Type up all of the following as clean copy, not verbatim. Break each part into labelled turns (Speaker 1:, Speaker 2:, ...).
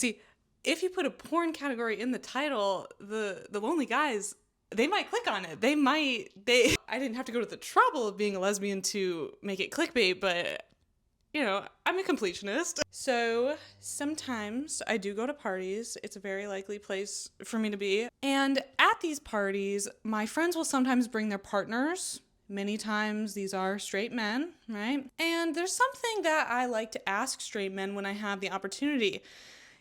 Speaker 1: See, if you put a porn category in the title, the lonely guys, they might click on it. I didn't have to go to the trouble of being a lesbian to make it clickbait, but I'm a completionist. So sometimes I do go to parties. It's a very likely place for me to be. And at these parties, my friends will sometimes bring their partners. Many times these are straight men, right? And there's something that I like to ask straight men when I have the opportunity.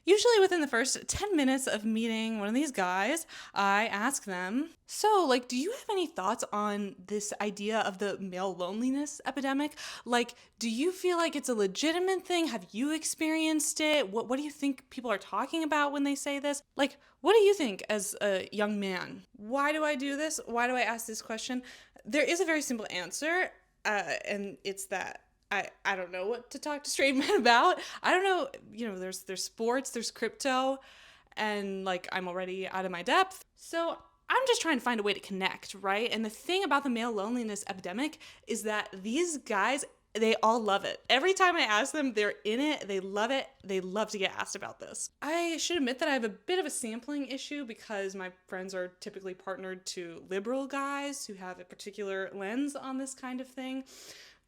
Speaker 1: Usually within the first 10 minutes of meeting one of these guys, I ask them, so, like, do you have any thoughts on this idea of the male loneliness epidemic? Like, do you feel like it's a legitimate thing? Have you experienced it? What do you think people are talking about when they say this? Like, what do you think as a young man? Why do I do this? Why do I ask this question? There is a very simple answer, and it's that I don't know what to talk to straight men about. I don't know, there's sports, there's crypto, and like I'm already out of my depth. So I'm just trying to find a way to connect, right? And the thing about the male loneliness epidemic is that these guys, they all love it. Every time I ask them, they're in it, they love it, they love to get asked about this. I should admit that I have a bit of a sampling issue because my friends are typically partnered to liberal guys who have a particular lens on this kind of thing.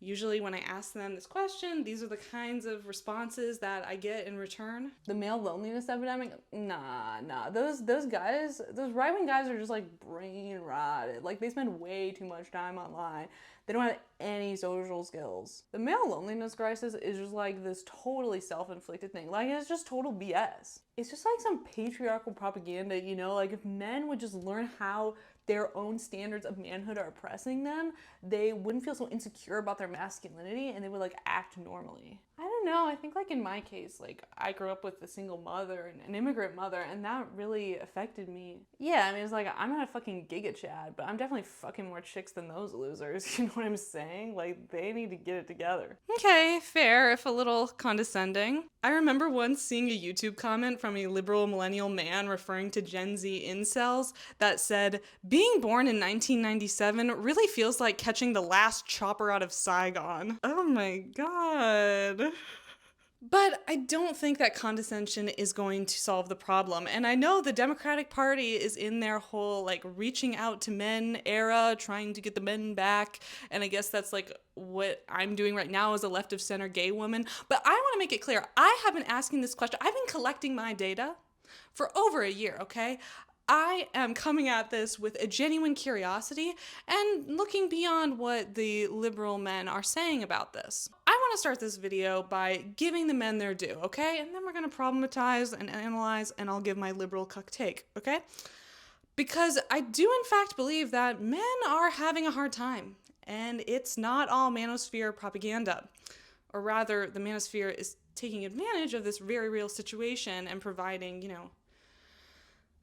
Speaker 1: Usually when I ask them this question, these are the kinds of responses that I get in return. The male loneliness epidemic? Nah. Those guys, those right-wing guys are just like brain rotted. Like they spend way too much time online. They don't have any social skills. The male loneliness crisis is just like this totally self-inflicted thing. Like it's just total BS. It's just like some patriarchal propaganda, like if men would just learn how their own standards of manhood are oppressing them, they wouldn't feel so insecure about their masculinity and they would like act normally. I don't know, I think like in my case, like I grew up with a single mother and an immigrant mother and that really affected me. Yeah, I mean, it's like I'm not a fucking giga chad, but I'm definitely fucking more chicks than those losers, you know what I'm saying? Like they need to get it together. Okay, fair, if a little condescending. I remember once seeing a YouTube comment from a liberal millennial man referring to Gen Z incels that said, being born in 1997 really feels like catching the last chopper out of Saigon. Oh my god. But I don't think that condescension is going to solve the problem. And I know the Democratic Party is in their whole like reaching out to men era, trying to get the men back. And I guess that's like what I'm doing right now as a left of center gay woman. But I want to make it clear, I have been asking this question. I've been collecting my data for over a year, okay? I am coming at this with a genuine curiosity and looking beyond what the liberal men are saying about this. I want to start this video by giving the men their due, okay? And then we're going to problematize and analyze, and I'll give my liberal cuck take, okay? Because I do in fact believe that men are having a hard time, and it's not all manosphere propaganda. Or rather, the manosphere is taking advantage of this very real situation and providing,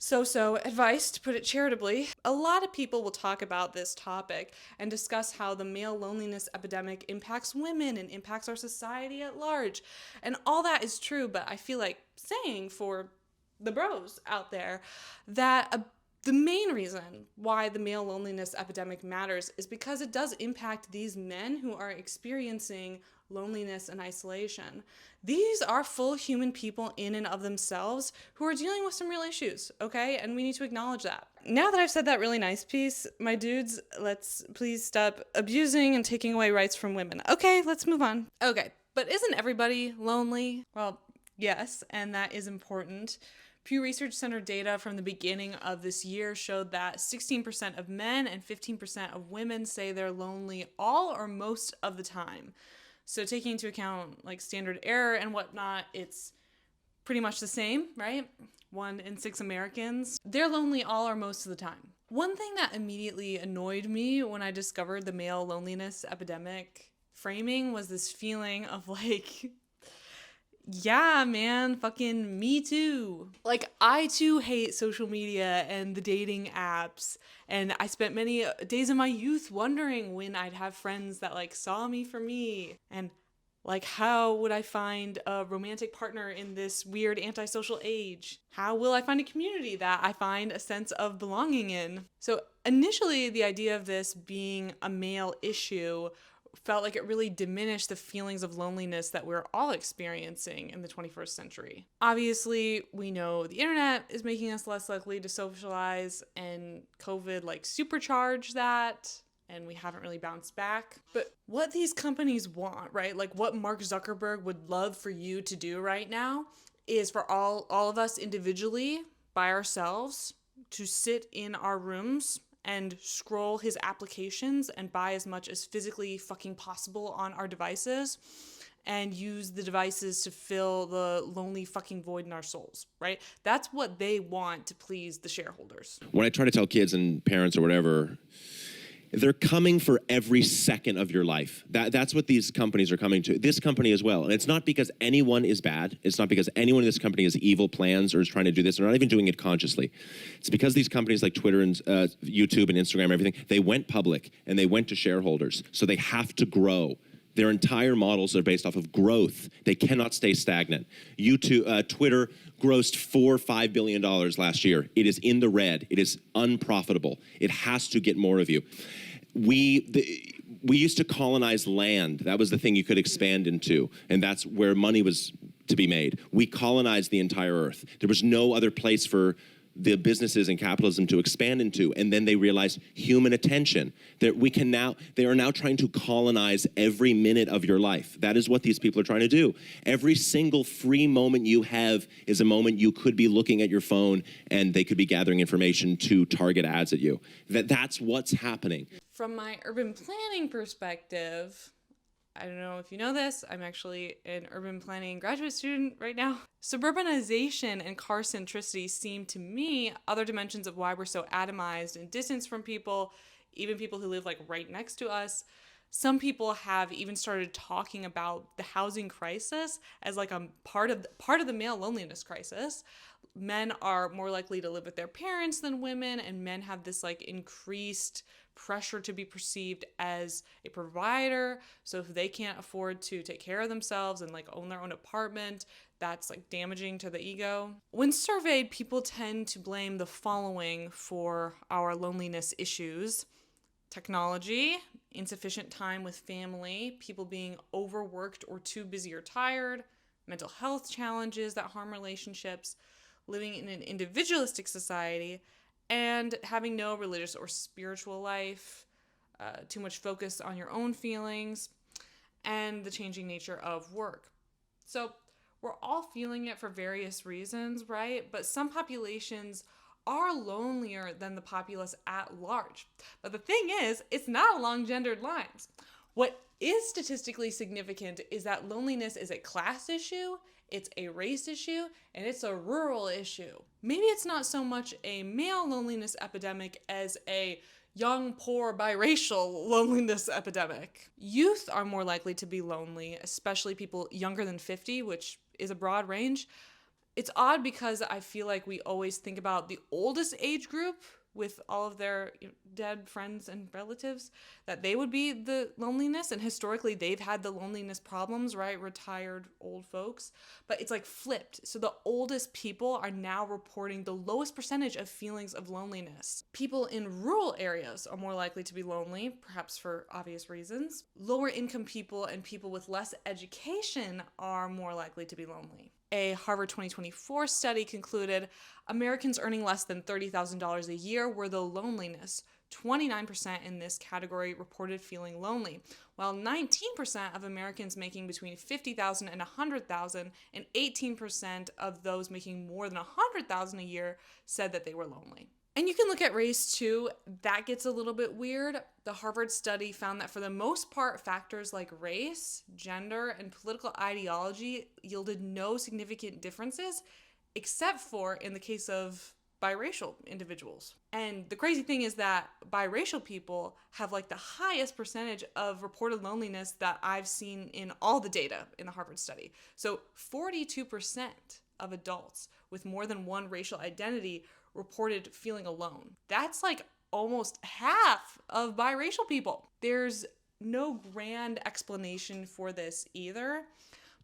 Speaker 1: so advice, to put it charitably. A lot of people will talk about this topic and discuss how the male loneliness epidemic impacts women and impacts our society at large. And all that is true, but I feel like saying for the bros out there that the main reason why the male loneliness epidemic matters is because it does impact these men who are experiencing loneliness and isolation. These are full human people in and of themselves who are dealing with some real issues, okay? And we need to acknowledge that. Now that I've said that really nice piece, my dudes, let's please stop abusing and taking away rights from women. Okay, let's move on. Okay, but isn't everybody lonely? Well, yes, and that is important. Pew Research Center data from the beginning of this year showed that 16% of men and 15% of women say they're lonely all or most of the time. So taking into account like standard error and whatnot, it's pretty much the same, right? 1 in 6 Americans, they're lonely all or most of the time. One thing that immediately annoyed me when I discovered the male loneliness epidemic framing was this feeling of like, yeah, man, fucking me too. Like, I too hate social media and the dating apps, and I spent many days of my youth wondering when I'd have friends that, like, saw me for me, and, like, how would I find a romantic partner in this weird antisocial age? How will I find a community that I find a sense of belonging in? So, initially, the idea of this being a male issue felt like it really diminished the feelings of loneliness that we're all experiencing in the 21st century. Obviously, we know the internet is making us less likely to socialize, and COVID like supercharged that, and we haven't really bounced back. But what these companies want, right? Like what Mark Zuckerberg would love for you to do right now is for all of us individually by ourselves to sit in our rooms and scroll his applications and buy as much as physically fucking possible on our devices and use the devices to fill the lonely fucking void in our souls, right? That's what they want to please the shareholders.
Speaker 2: When I try to tell kids and parents or whatever, they're coming for every second of your life. That's what these companies are coming to. This company as well. And it's not because anyone is bad. It's not because anyone in this company has evil plans or is trying to do this. They're not even doing it consciously. It's because these companies like Twitter and YouTube and Instagram and everything, they went public and they went to shareholders. So they have to grow. Their entire models are based off of growth. They cannot stay stagnant. Twitter grossed $4-5 billion last year. It is in the red. It is unprofitable. It has to get more of you. We used to colonize land. That was the thing you could expand into, and that's where money was to be made. We colonized the entire earth. There was no other place for the businesses and capitalism to expand into, and then they realized human attention. That they are now trying to colonize every minute of your life. That is what these people are trying to do. Every single free moment you have is a moment you could be looking at your phone and they could be gathering information to target ads at you. That's what's happening.
Speaker 1: From my urban planning perspective, I don't know if you know this, I'm actually an urban planning graduate student right now. Suburbanization and car centricity seem to me other dimensions of why we're so atomized and distanced from people, even people who live like right next to us. Some people have even started talking about the housing crisis as like a part of the male loneliness crisis. Men are more likely to live with their parents than women, and men have this like increased pressure to be perceived as a provider. So if they can't afford to take care of themselves and like own their own apartment, that's like damaging to the ego. When surveyed, people tend to blame the following for our loneliness issues: technology, insufficient time with family, people being overworked or too busy or tired, mental health challenges that harm relationships, living in an individualistic society, and having no religious or spiritual life, too much focus on your own feelings, and the changing nature of work. So we're all feeling it for various reasons, right? But some populations are lonelier than the populace at large. But the thing is, it's not along gendered lines. What is statistically significant is that loneliness is a class issue, it's a race issue, and it's a rural issue. Maybe it's not so much a male loneliness epidemic as a young, poor, biracial loneliness epidemic. Youth are more likely to be lonely, especially people younger than 50, which is a broad range. It's odd because I feel like we always think about the oldest age group with all of their dead friends and relatives, that they would be the loneliness, and historically they've had the loneliness problems, right? Retired old folks. But it's like flipped. So the oldest people are now reporting the lowest percentage of feelings of loneliness. People in rural areas are more likely to be lonely, perhaps for obvious reasons. Lower income people and people with less education are more likely to be lonely. A Harvard 2024 study concluded Americans earning less than $30,000 a year were the loneliness. 29% in this category reported feeling lonely, while 19% of Americans making between $50,000 and $100,000 and 18% of those making more than $100,000 a year said that they were lonely. And you can look at race too. That gets a little bit weird. The Harvard study found that for the most part, factors like race, gender, and political ideology yielded no significant differences, except for in the case of biracial individuals. And the crazy thing is that biracial people have like the highest percentage of reported loneliness that I've seen in all the data in the Harvard study. So 42% of adults with more than one racial identity reported feeling alone. That's like almost half of biracial people. There's no grand explanation for this either,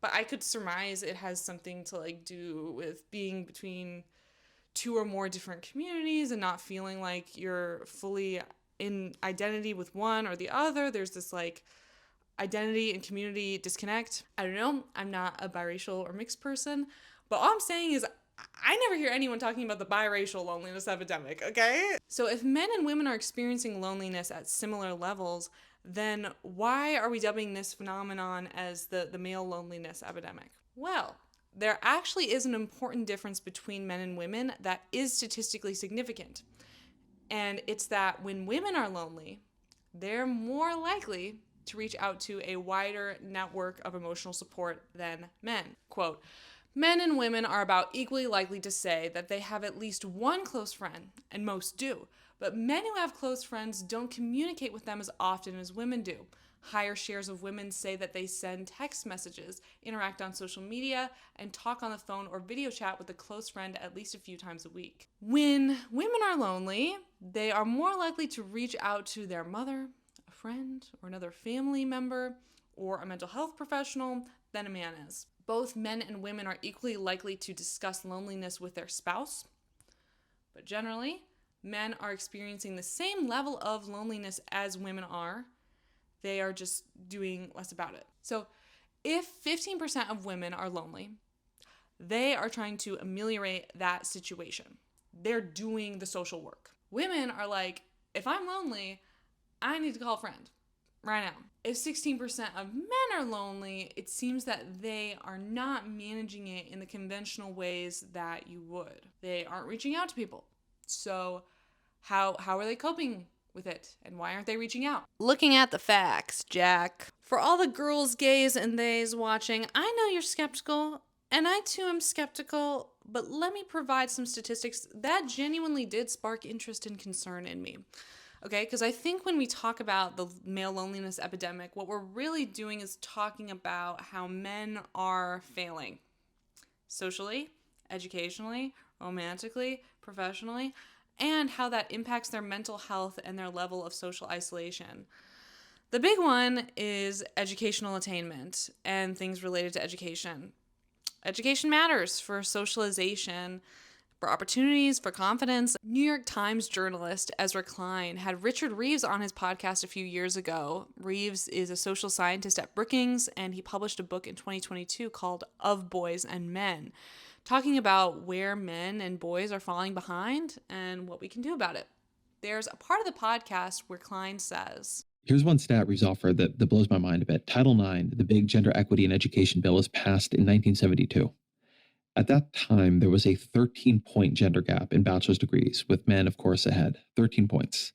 Speaker 1: but I could surmise it has something to like do with being between two or more different communities and not feeling like you're fully in identity with one or the other. There's this like identity and community disconnect. I don't know. I'm not a biracial or mixed person, but all I'm saying is I never hear anyone talking about the biracial loneliness epidemic, okay? So if men and women are experiencing loneliness at similar levels, then why are we dubbing this phenomenon as the male loneliness epidemic? Well, there actually is an important difference between men and women that is statistically significant. And it's that when women are lonely, they're more likely to reach out to a wider network of emotional support than men. Quote, men and women are about equally likely to say that they have at least one close friend, and most do. But men who have close friends don't communicate with them as often as women do. Higher shares of women say that they send text messages, interact on social media, and talk on the phone or video chat with a close friend at least a few times a week. When women are lonely, they are more likely to reach out to their mother, a friend, or another family member, or a mental health professional than a man is. Both men and women are equally likely to discuss loneliness with their spouse, but generally, men are experiencing the same level of loneliness as women are. They are just doing less about it. So if 15% of women are lonely, they are trying to ameliorate that situation. They're doing the social work. Women are like, if I'm lonely, I need to call a friend right now. If 16% of men are lonely, it seems that they are not managing it in the conventional ways that you would. They aren't reaching out to people. So how are they coping with it, and why aren't they reaching out? Looking at the facts, Jack. For all the girls, gays, and theys watching, I know you're skeptical, and I too am skeptical, but let me provide some statistics that genuinely did spark interest and concern in me. Okay, because I think when we talk about the male loneliness epidemic, what we're really doing is talking about how men are failing socially, educationally, romantically, professionally, and how that impacts their mental health and their level of social isolation. The big one is educational attainment and things related to education. Education matters for socialization, for opportunities, for confidence. New York Times journalist Ezra Klein had Richard Reeves on his podcast a few years ago. Reeves is a social scientist at Brookings, and he published a book in 2022 called Of Boys and Men, talking about where men and boys are falling behind and what we can do about it. There's a part of the podcast where Klein says,
Speaker 3: here's one stat Reeves offered that blows my mind a bit. Title IX, the big gender equity in education bill, was passed in 1972. At that time, there was a 13-point gender gap in bachelor's degrees, with men, of course, ahead. 13 points.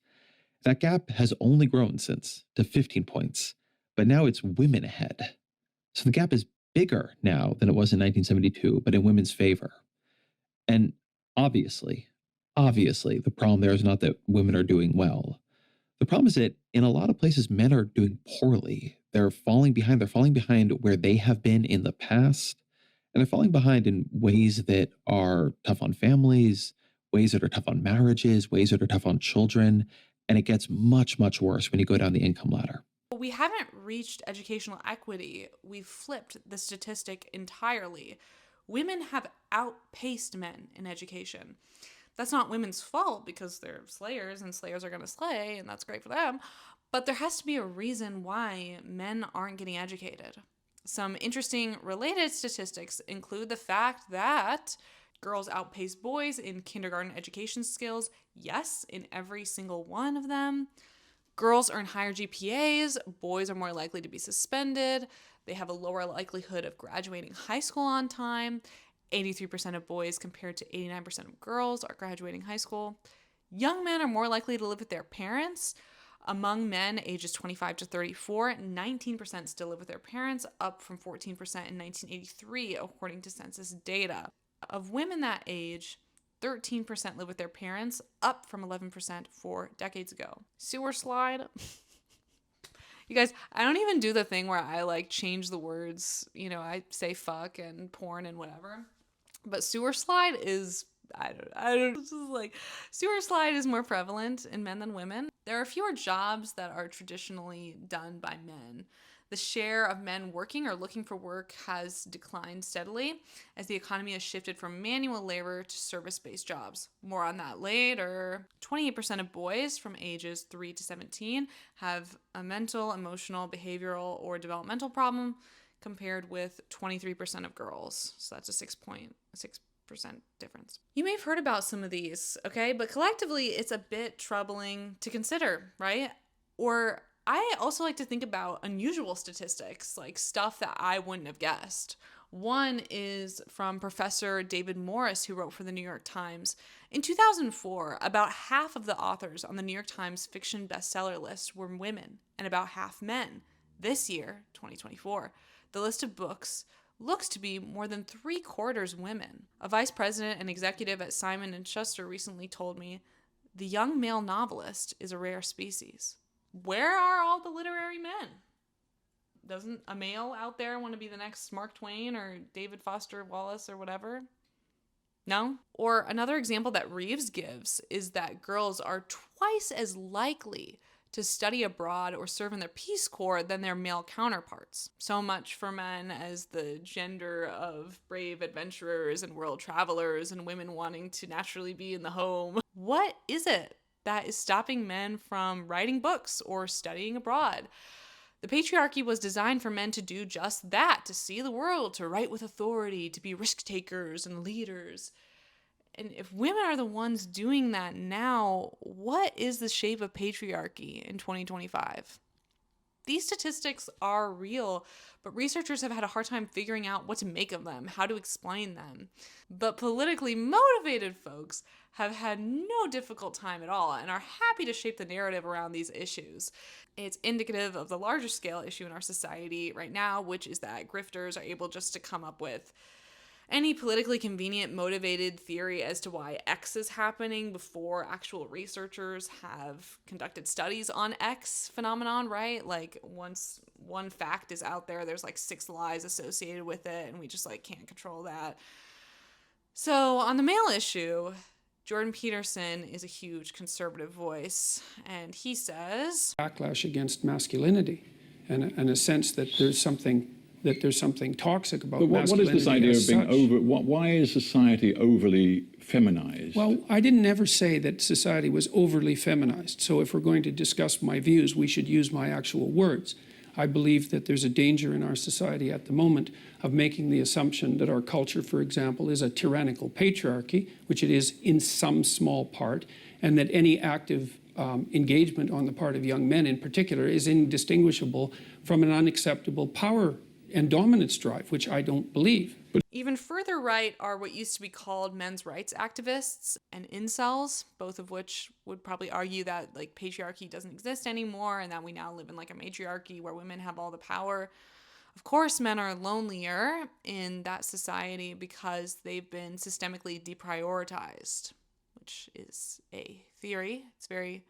Speaker 3: That gap has only grown since to 15 points, but now it's women ahead. So the gap is bigger now than it was in 1972, but in women's favor. And obviously, the problem there is not that women are doing well. The problem is that in a lot of places, men are doing poorly. They're falling behind. They're falling behind where they have been in the past. And they're falling behind in ways that are tough on families, ways that are tough on marriages, ways that are tough on children. And it gets much, much worse when you go down the income ladder.
Speaker 1: We haven't reached educational equity. We've flipped the statistic entirely. Women have outpaced men in education. That's not women's fault because they're slayers and slayers are going to slay, and that's great for them. But there has to be a reason why men aren't getting educated. Some interesting related statistics include the fact that girls outpace boys in kindergarten education skills. Yes, in every single one of them. Girls earn higher GPAs. Boys are more likely to be suspended. They have a lower likelihood of graduating high school on time. 83% of boys compared to 89% of girls are graduating high school. Young men are more likely to live with their parents. Among men ages 25 to 34, 19% still live with their parents, up from 14% in 1983, according to census data. Of women that age, 13% live with their parents, up from 11% 4 decades ago. Sewer slide. You guys, I don't even do the thing where I change the words. I say fuck and porn and whatever. But sewer slide is, sewer slide is more prevalent in men than women. There are fewer jobs that are traditionally done by men. The share of men working or looking for work has declined steadily as the economy has shifted from manual labor to service-based jobs. More on that later. 28% of boys from ages 3 to 17 have a mental, emotional, behavioral, or developmental problem, compared with 23% of girls. So that's a 6% difference. You may have heard about some of these, okay? But collectively, it's a bit troubling to consider, right? Or I also like to think about unusual statistics, like stuff that I wouldn't have guessed. One is from Professor David Morris, who wrote for the New York Times. In 2004, about half of the authors on the New York Times fiction bestseller list were women, and about half men. This year, 2024, the list of books looks to be more than 3/4 women. A vice president and executive at Simon & Schuster recently told me, the young male novelist is a rare species. Where are all the literary men? Doesn't a male out there want to be the next Mark Twain or David Foster Wallace or whatever? No? Or another example that Reeves gives is that girls are twice as likely to study abroad or serve in their Peace Corps than their male counterparts. So much for men as the gender of brave adventurers and world travelers, and women wanting to naturally be in the home. What is it that is stopping men from writing books or studying abroad? The patriarchy was designed for men to do just that, to see the world, to write with authority, to be risk takers and leaders. And if women are the ones doing that now, what is the shape of patriarchy in 2025? These statistics are real, but researchers have had a hard time figuring out what to make of them, how to explain them. But politically motivated folks have had no difficult time at all and are happy to shape the narrative around these issues. It's indicative of the larger scale issue in our society right now, which is that grifters are able just to come up with any politically convenient motivated theory as to why X is happening before actual researchers have conducted studies on X phenomenon, right? Like once one fact is out there, there's like 6 lies associated with it, and we just like can't control that. So on the male issue, Jordan Peterson is a huge conservative voice, and he says,
Speaker 4: backlash against masculinity and a sense that there's something toxic about masculinity.
Speaker 5: What is this idea of being over? Why is society overly feminized?
Speaker 4: Well, I didn't ever say that society was overly feminized. So if we're going to discuss my views, we should use my actual words. I believe that there's a danger in our society at the moment of making the assumption that our culture, for example, is a tyrannical patriarchy, which it is in some small part, and that any active engagement on the part of young men in particular is indistinguishable from an unacceptable power and dominance drive, which I don't believe.
Speaker 1: Even further right are what used to be called men's rights activists and incels, both of which would probably argue that like patriarchy doesn't exist anymore and that we now live in like a matriarchy where women have all the power. Of course, men are lonelier in that society because they've been systemically deprioritized, which is a theory. It's very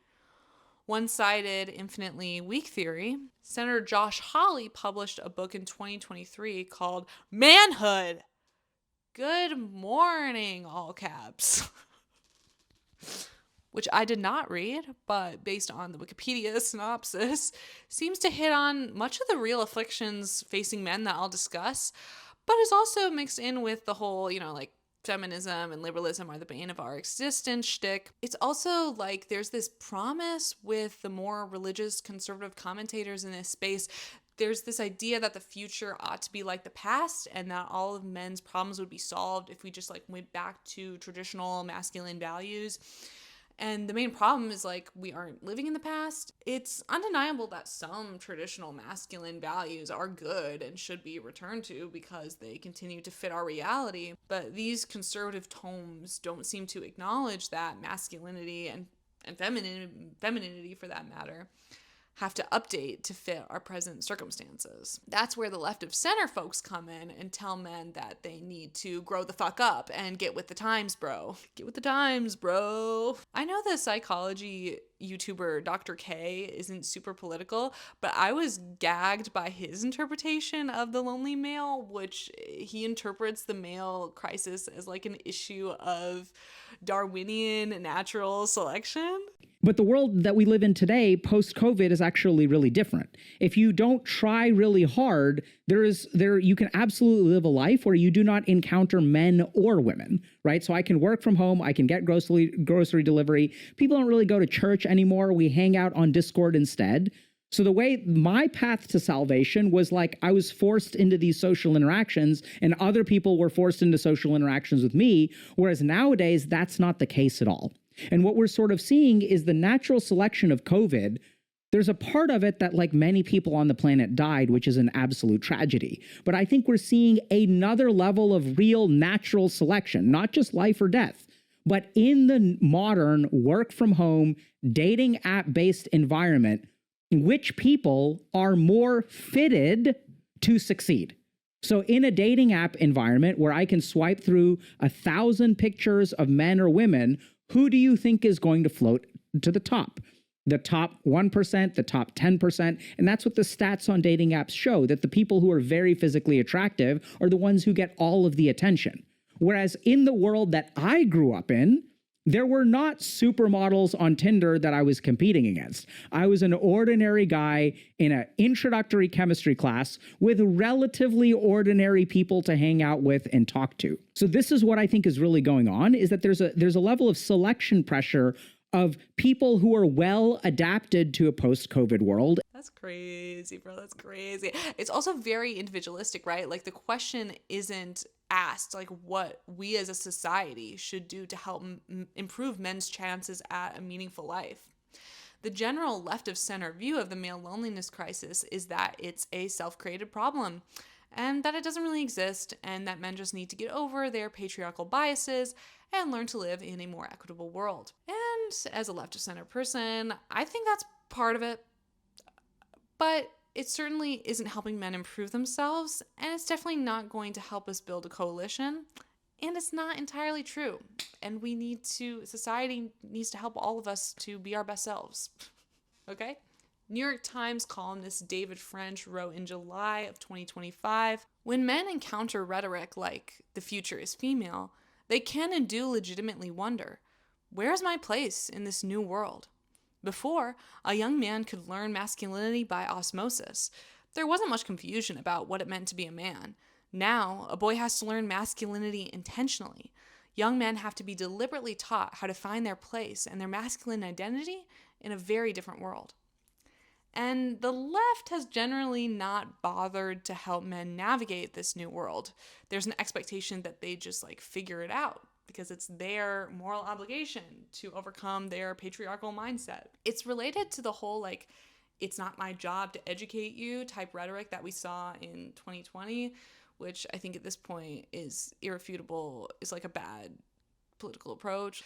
Speaker 1: one-sided, infinitely weak theory. Senator Josh Hawley published a book in 2023 called Manhood. Good morning, all caps. Which I did not read, but based on the Wikipedia synopsis, seems to hit on much of the real afflictions facing men that I'll discuss, but is also mixed in with the whole, like feminism and liberalism are the bane of our existence shtick. It's also like there's this promise with the more religious conservative commentators in this space. There's this idea that the future ought to be like the past and that all of men's problems would be solved if we just like went back to traditional masculine values. And the main problem is like we aren't living in the past. It's undeniable that some traditional masculine values are good and should be returned to because they continue to fit our reality. But these conservative tomes don't seem to acknowledge that masculinity and femininity for that matter have to update to fit our present circumstances. That's where the left of center folks come in and tell men that they need to grow the fuck up and get with the times, bro. Get with the times, bro. I know the psychology YouTuber Dr. K isn't super political, but I was gagged by his interpretation of the lonely male, which he interprets the male crisis as like an issue of Darwinian natural selection.
Speaker 6: But the world that we live in today, post-COVID, is actually really different. If you don't try really hard, you can absolutely live a life where you do not encounter men or women, right? So I can work from home, I can get grocery delivery. People don't really go to church anymore. We hang out on Discord instead. So the way my path to salvation was like I was forced into these social interactions and other people were forced into social interactions with me, whereas nowadays that's not the case at all. And what we're sort of seeing is the natural selection of COVID. There's a part of it that, like, many people on the planet died, which is an absolute tragedy. But I think we're seeing another level of real natural selection, not just life or death, but in the modern work from home, dating app-based environment, which people are more fitted to succeed. So in a dating app environment where I can swipe through 1,000 pictures of men or women, who do you think is going to float to the top? The top 1%, the top 10%. And that's what the stats on dating apps show, that the people who are very physically attractive are the ones who get all of the attention. Whereas in the world that I grew up in, there were not supermodels on Tinder that I was competing against. I was an ordinary guy in an introductory chemistry class with relatively ordinary people to hang out with and talk to. So this is what I think is really going on, is that there's a level of selection pressure of people who are well adapted to a post-COVID world.
Speaker 1: That's crazy, bro. That's crazy. It's also very individualistic, right? Like, the question isn't asked, like, what we as a society should do to help improve men's chances at a meaningful life. The general left of center view of the male loneliness crisis is that it's a self-created problem and that it doesn't really exist, and that men just need to get over their patriarchal biases and learn to live in a more equitable world. And as a left of center person, I think that's part of it, but it certainly isn't helping men improve themselves, and it's definitely not going to help us build a coalition, and it's not entirely true. And society needs to help all of us to be our best selves. Okay? New York Times columnist David French wrote in July of 2025, when men encounter rhetoric like "the future is female," they can and do legitimately wonder, where's my place in this new world? Before, a young man could learn masculinity by osmosis. There wasn't much confusion about what it meant to be a man. Now, a boy has to learn masculinity intentionally. Young men have to be deliberately taught how to find their place and their masculine identity in a very different world. And the left has generally not bothered to help men navigate this new world. There's an expectation that they just figure it out because it's their moral obligation to overcome their patriarchal mindset. It's related to the whole it's not my job to educate you type rhetoric that we saw in 2020, which I think at this point is irrefutable, is a bad political approach.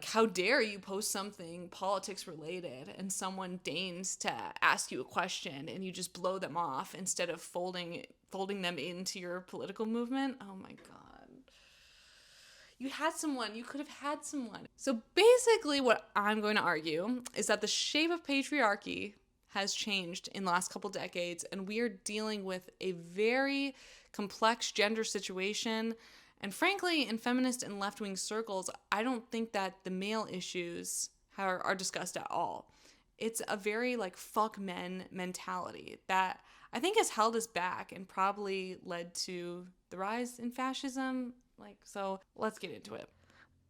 Speaker 1: How dare you post something politics related and someone deigns to ask you a question and you just blow them off instead of folding them into your political movement? Oh my God. You could have had someone. So basically what I'm going to argue is that the shape of patriarchy has changed in the last couple decades, and we are dealing with a very complex gender situation. And frankly, in feminist and left-wing circles, I don't think that the male issues are discussed at all. It's a very fuck men mentality that I think has held us back and probably led to the rise in fascism. So let's get into it.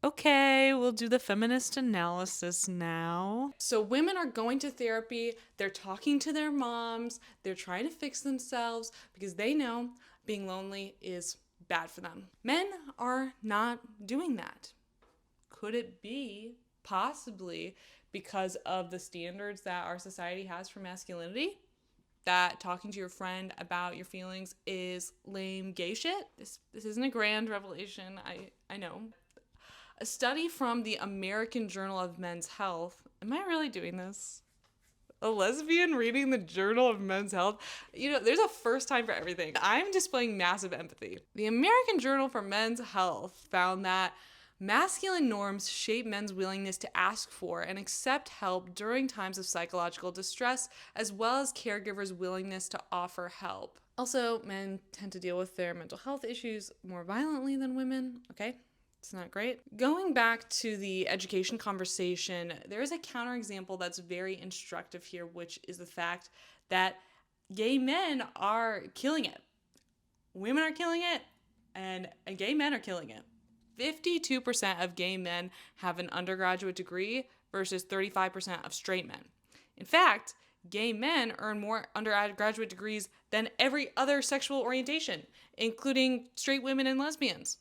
Speaker 1: Okay, we'll do the feminist analysis now. So women are going to therapy, they're talking to their moms, they're trying to fix themselves because they know being lonely is bad for them. Men are not doing that. Could it be possibly because of the standards that our society has for masculinity? That talking to your friend about your feelings is lame gay shit? This isn't a grand revelation, I know. A study from the American Journal of Men's Health. Am I really doing this? A lesbian reading the Journal of Men's Health? There's a first time for everything. I'm displaying massive empathy. The American Journal for Men's Health found that masculine norms shape men's willingness to ask for and accept help during times of psychological distress, as well as caregivers' willingness to offer help. Also, men tend to deal with their mental health issues more violently than women, okay? It's not great. Going back to the education conversation, there is a counterexample that's very instructive here, which is the fact that gay men are killing it. Women are killing it, and gay men are killing it. 52% of gay men have an undergraduate degree versus 35% of straight men. In fact, gay men earn more undergraduate degrees than every other sexual orientation, including straight women and lesbians.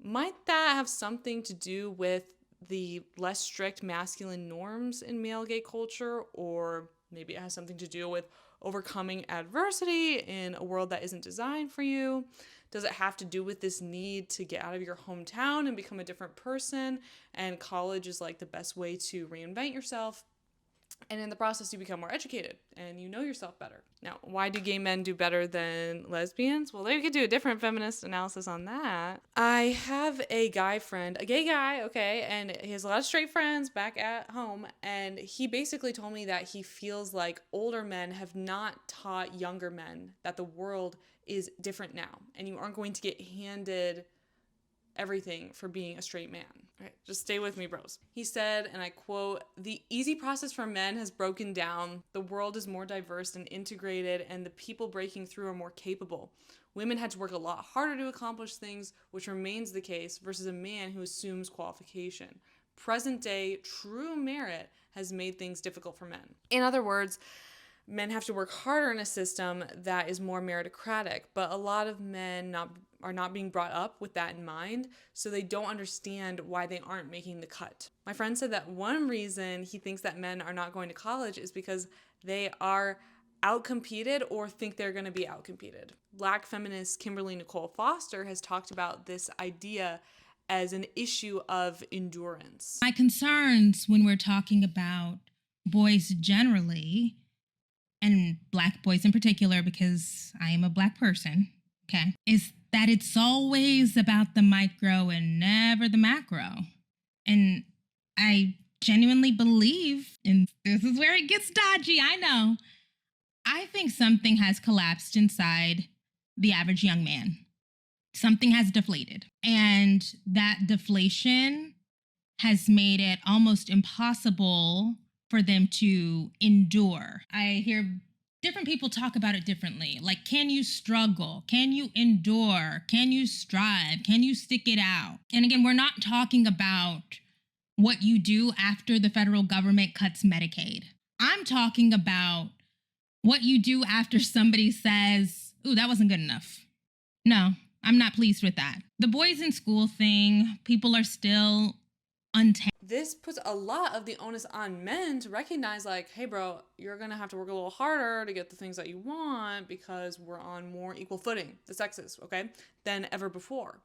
Speaker 1: Might that have something to do with the less strict masculine norms in male gay culture, or maybe it has something to do with overcoming adversity in a world that isn't designed for you? Does it have to do with this need to get out of your hometown and become a different person, and college is like the best way to reinvent yourself? And in the process, you become more educated and you know yourself better. Now, why do gay men do better than lesbians? Well, they could do a different feminist analysis on that. I have a guy friend, a gay guy, okay, and he has a lot of straight friends back at home. And he basically told me that he feels like older men have not taught younger men that the world is different now. And you aren't going to get handed everything for being a straight man. All right, just stay with me, bros. He said, and I quote, "The easy process for men has broken down. The world is more diverse and integrated, and the people breaking through are more capable. Women had to work a lot harder to accomplish things, which remains the case, versus a man who assumes qualification. Present day, true merit has made things difficult for men." In other words, men have to work harder in a system that is more meritocratic, but a lot of men are not being brought up with that in mind, so they don't understand why they aren't making the cut. My friend said that one reason he thinks that men are not going to college is because they are outcompeted or think they're going to be outcompeted. Black feminist Kimberly Nicole Foster has talked about this idea as an issue of endurance.
Speaker 7: My concerns when we're talking about boys generally, and Black boys in particular, because I am a Black person, okay, is that it's always about the micro and never the macro. And I genuinely believe, and this is where it gets dodgy, I know, I think something has collapsed inside the average young man. Something has deflated. And that deflation has made it almost impossible for them to endure. I hear different people talk about it differently. Like, can you struggle? Can you endure? Can you strive? Can you stick it out? And again, we're not talking about what you do after the federal government cuts Medicaid. I'm talking about what you do after somebody says, "Ooh, that wasn't good enough." No, I'm not pleased with that. The boys in school thing, people are still untamed.
Speaker 1: This puts a lot of the onus on men to recognize, like, hey, bro, you're going to have to work a little harder to get the things that you want because we're on more equal footing, the sexes, okay, than ever before.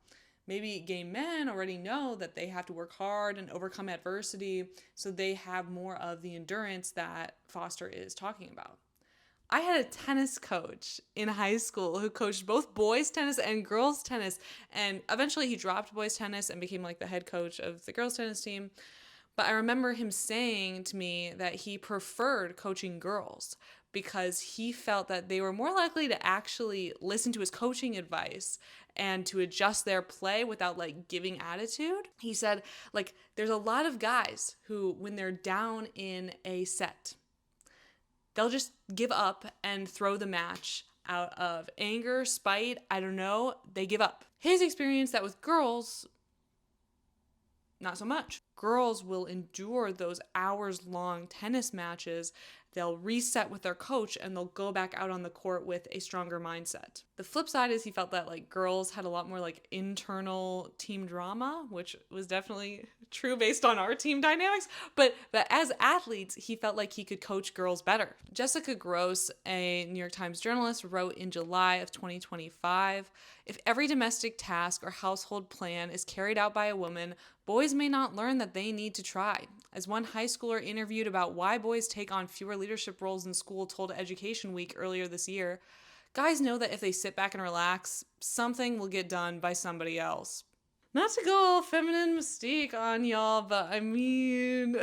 Speaker 1: Maybe gay men already know that they have to work hard and overcome adversity, so they have more of the endurance that Foster is talking about. I had a tennis coach in high school who coached both boys tennis and girls tennis. And eventually he dropped boys tennis and became like the head coach of the girls tennis team. But I remember him saying to me that he preferred coaching girls because he felt that they were more likely to actually listen to his coaching advice and to adjust their play without like giving attitude. He said, like, there's a lot of guys who, when they're down in a set, they'll just give up and throw the match out of anger, spite, I don't know, they give up. His experience that with girls, not so much. Girls will endure those hours-long tennis matches. They'll reset with their coach and they'll go back out on the court with a stronger mindset. The flip side is he felt that like girls had a lot more like internal team drama, which was definitely true based on our team dynamics. But as athletes, he felt like he could coach girls better. Jessica Gross, a New York Times journalist, wrote in July of 2025, "If every domestic task or household plan is carried out by a woman, boys may not learn that they need to try." As one high schooler interviewed about why boys take on fewer leadership roles in school told Education Week earlier this year, "Guys know that if they sit back and relax, something will get done by somebody else." Not to go all feminine mystique on y'all, but I mean,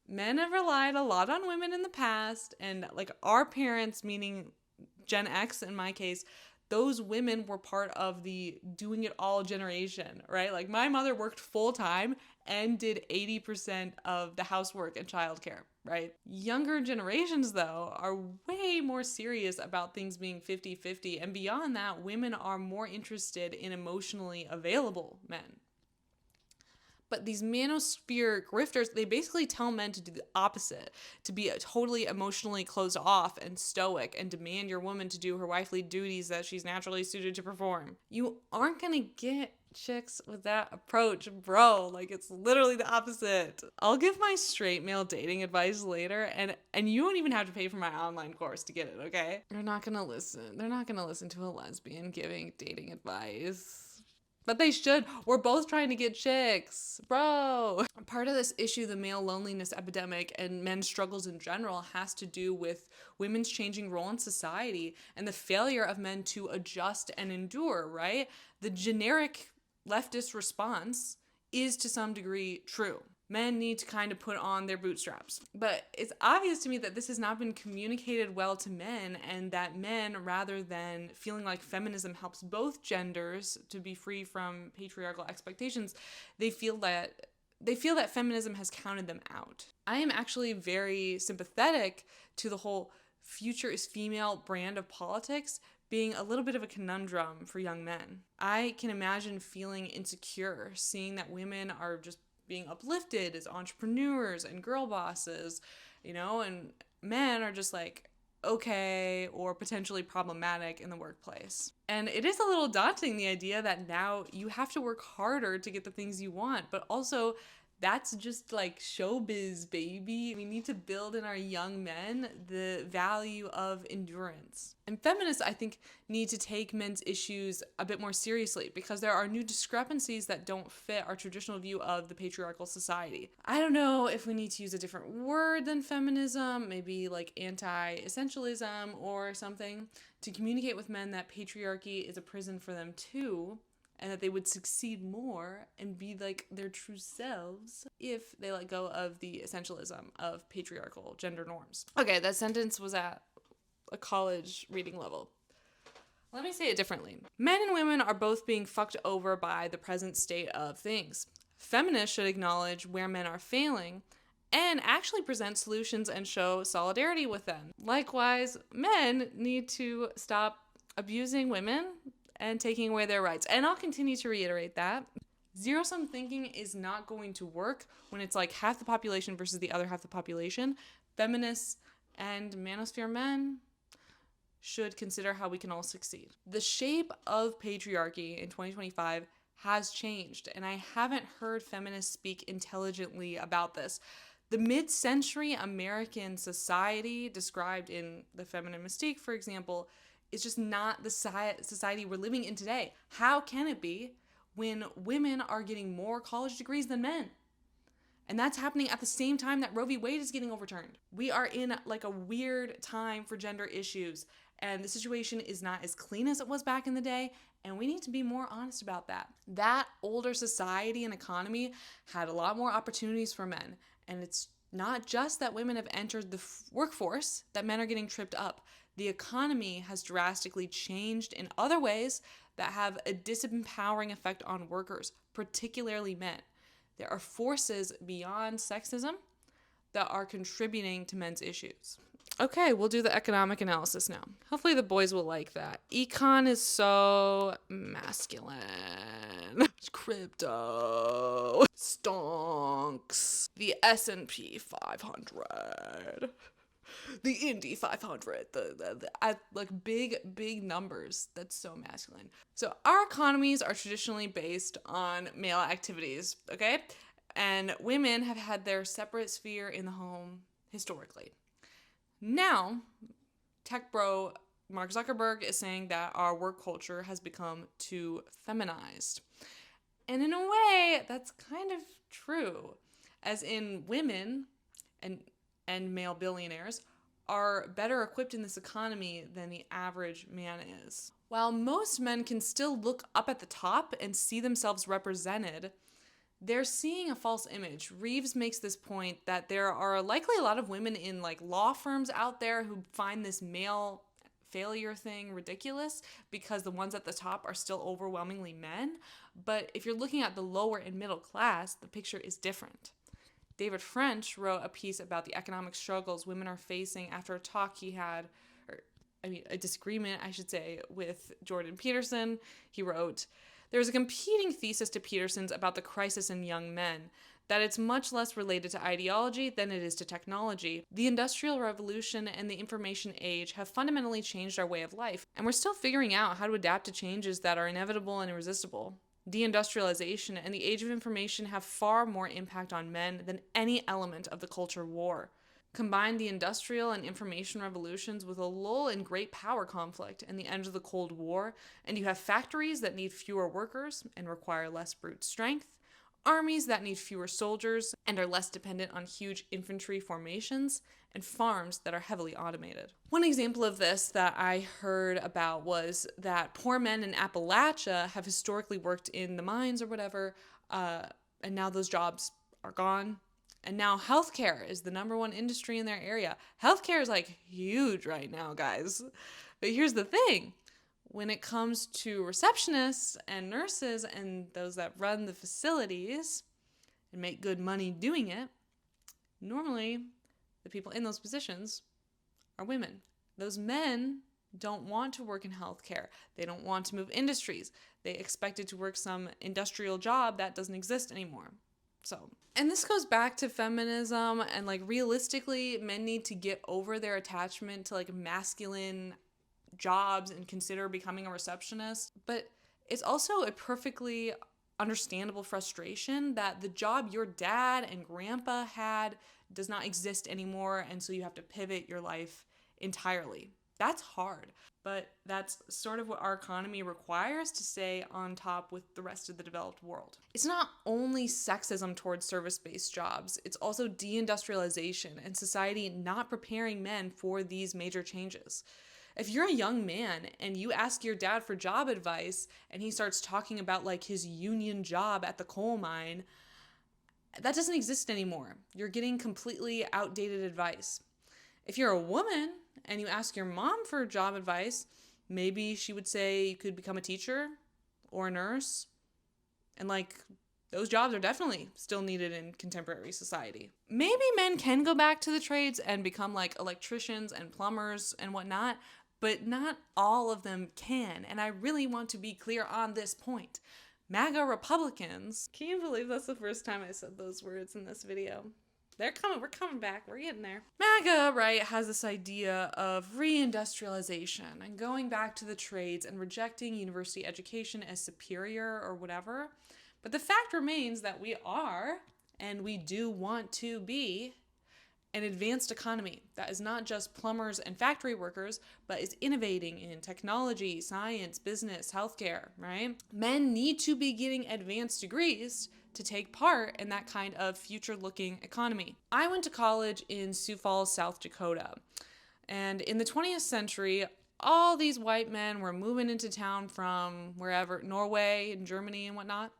Speaker 1: men have relied a lot on women in the past, and like our parents, meaning Gen X in my case, those women were part of the doing it all generation, right? Like my mother worked full time and did 80% of the housework and childcare, right? Younger generations, though, are way more serious about things being 50-50. And beyond that, women are more interested in emotionally available men. But these manosphere grifters, they basically tell men to do the opposite, to be totally emotionally closed off and stoic and demand your woman to do her wifely duties that she's naturally suited to perform. You aren't gonna get chicks with that approach, bro. Like, it's literally the opposite. I'll give my straight male dating advice later, and you won't even have to pay for my online course to get it, okay? They're not gonna listen. They're not gonna listen to a lesbian giving dating advice. But they should. We're both trying to get chicks, bro. Part of this issue, the male loneliness epidemic and men's struggles in general, has to do with women's changing role in society and the failure of men to adjust and endure, right? The generic leftist response is to some degree true. Men need to kind of put on their bootstraps. But it's obvious to me that this has not been communicated well to men, and that men, rather than feeling like feminism helps both genders to be free from patriarchal expectations, they feel that feminism has counted them out. I am actually very sympathetic to the whole future is female brand of politics being a little bit of a conundrum for young men. I can imagine feeling insecure, seeing that women are just being uplifted as entrepreneurs and girl bosses, and men are just like okay or potentially problematic in the workplace. And it is a little daunting, the idea that now you have to work harder to get the things you want, but also that's just like showbiz, baby. We need to build in our young men the value of endurance. And feminists, I think, need to take men's issues a bit more seriously because there are new discrepancies that don't fit our traditional view of the patriarchal society. I don't know if we need to use a different word than feminism, maybe like anti-essentialism or something, to communicate with men that patriarchy is a prison for them too, and that they would succeed more and be like their true selves if they let go of the essentialism of patriarchal gender norms. Okay, that sentence was at a college reading level. Let me say it differently. Men and women are both being fucked over by the present state of things. Feminists should acknowledge where men are failing and actually present solutions and show solidarity with them. Likewise, men need to stop abusing women and taking away their rights. And I'll continue to reiterate that. Zero-sum thinking is not going to work when it's like half the population versus the other half the population. Feminists and manosphere men should consider how we can all succeed. The shape of patriarchy in 2025 has changed, and I haven't heard feminists speak intelligently about this. The mid-century American society described in The Feminine Mystique, for example, is just not the society we're living in today. How can it be when women are getting more college degrees than men? And that's happening at the same time that Roe v. Wade is getting overturned. We are in like a weird time for gender issues, and the situation is not as clean as it was back in the day, and we need to be more honest about that. That older society and economy had a lot more opportunities for men, and it's not just that women have entered the workforce that men are getting tripped up. The economy has drastically changed in other ways that have a disempowering effect on workers, particularly men. There are forces beyond sexism that are contributing to men's issues. Okay, we'll do the economic analysis now. Hopefully the boys will like that. Econ is so masculine. It's crypto. Stonks. The S&P 500. The Indy 500, like big numbers. That's so masculine. So our economies are traditionally based on male activities, okay? And women have had their separate sphere in the home historically. Now, tech bro Mark Zuckerberg is saying that our work culture has become too feminized. And in a way, that's kind of true, as in women and male billionaires are better equipped in this economy than the average man is. While most men can still look up at the top and see themselves represented, they're seeing a false image. Reeves makes this point that there are likely a lot of women in like law firms out there who find this male failure thing ridiculous because the ones at the top are still overwhelmingly men. But if you're looking at the lower and middle class, the picture is different. David French wrote a piece about the economic struggles women are facing after a talk he had, a disagreement, I should say, with Jordan Peterson. He wrote, "There's a competing thesis to Peterson's about the crisis in young men, that it's much less related to ideology than it is to technology. The Industrial Revolution and the information age have fundamentally changed our way of life, and we're still figuring out how to adapt to changes that are inevitable and irresistible. Deindustrialization and the age of information have far more impact on men than any element of the culture war. Combine the industrial and information revolutions with a lull in great power conflict and the end of the Cold War, and you have factories that need fewer workers and require less brute strength, armies that need fewer soldiers and are less dependent on huge infantry formations, and farms that are heavily automated." One example of this that I heard about was that poor men in Appalachia have historically worked in the mines or whatever, and now those jobs are gone. And now healthcare is the number one industry in their area. Healthcare is like huge right now, guys. But here's the thing. When it comes to receptionists and nurses and those that run the facilities and make good money doing it, normally the people in those positions are women. Those men don't want to work in healthcare. They don't want to move industries. They expected to work some industrial job that doesn't exist anymore. So, and this goes back to feminism and like realistically, men need to get over their attachment to like masculine jobs and consider becoming a receptionist. But it's also a perfectly understandable frustration that the job your dad and grandpa had does not exist anymore, and so you have to pivot your life entirely. That's hard, but that's sort of what our economy requires to stay on top with the rest of the developed world. It's not only sexism towards service-based jobs, it's also deindustrialization and society not preparing men for these major changes. If you're a young man and you ask your dad for job advice and he starts talking about like his union job at the coal mine, that doesn't exist anymore. You're getting completely outdated advice. If you're a woman and you ask your mom for job advice, maybe she would say you could become a teacher or a nurse. And like those jobs are definitely still needed in contemporary society. Maybe men can go back to the trades and become like electricians and plumbers and whatnot, but not all of them can. And I really want to be clear on this point. MAGA Republicans, can you believe that's the first time I said those words in this video? They're coming, we're coming back, we're getting there. MAGA, right, has this idea of reindustrialization and going back to the trades and rejecting university education as superior or whatever. But the fact remains that we are, and we do want to be, an advanced economy that is not just plumbers and factory workers, but is innovating in technology, science, business, healthcare, right? Men need to be getting advanced degrees to take part in that kind of future-looking economy. I went to college in Sioux Falls, South Dakota, and in the 20th century, all these white men were moving into town from wherever, Norway and Germany and whatnot.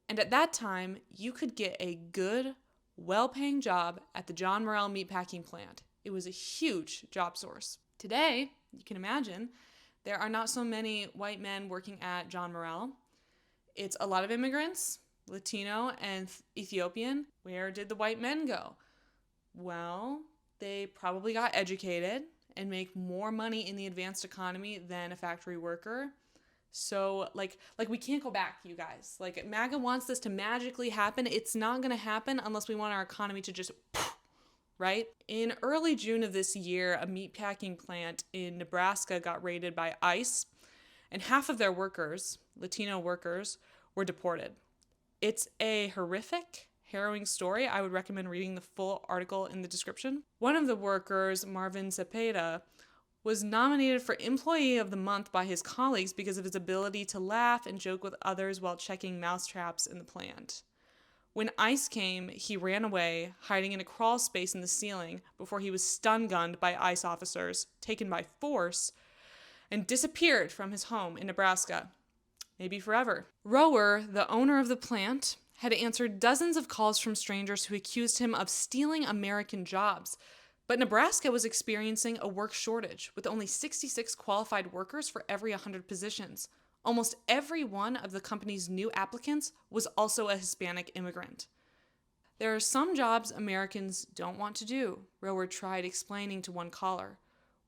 Speaker 1: And at that time, you could get a good, well-paying job at the John Morrell meatpacking plant. It was a huge job source. Today, you can imagine, there are not so many white men working at John Morrell. It's a lot of immigrants, Latino and Ethiopian. Where did the white men go? Well, they probably got educated and make more money in the advanced economy than a factory worker. So, like we can't go back, you guys. Like, MAGA wants this to magically happen. It's not going to happen unless we want our economy to just, right? In early June of this year, a meatpacking plant in Nebraska got raided by ICE, and half of their workers, Latino workers, were deported. It's a horrific, harrowing story. I would recommend reading the full article in the description. One of the workers, Marvin Cepeda, was nominated for Employee of the Month by his colleagues because of his ability to laugh and joke with others while checking mousetraps in the plant. When ICE came, he ran away, hiding in a crawl space in the ceiling before he was stun-gunned by ICE officers, taken by force, and disappeared from his home in Nebraska. Maybe forever. Rower, the owner of the plant, had answered dozens of calls from strangers who accused him of stealing American jobs, But Nebraska was experiencing a work shortage with only 66 qualified workers for every 100 positions. Almost every one of the company's new applicants was also a Hispanic immigrant. There are some jobs Americans don't want to do, Railroad tried explaining to one caller.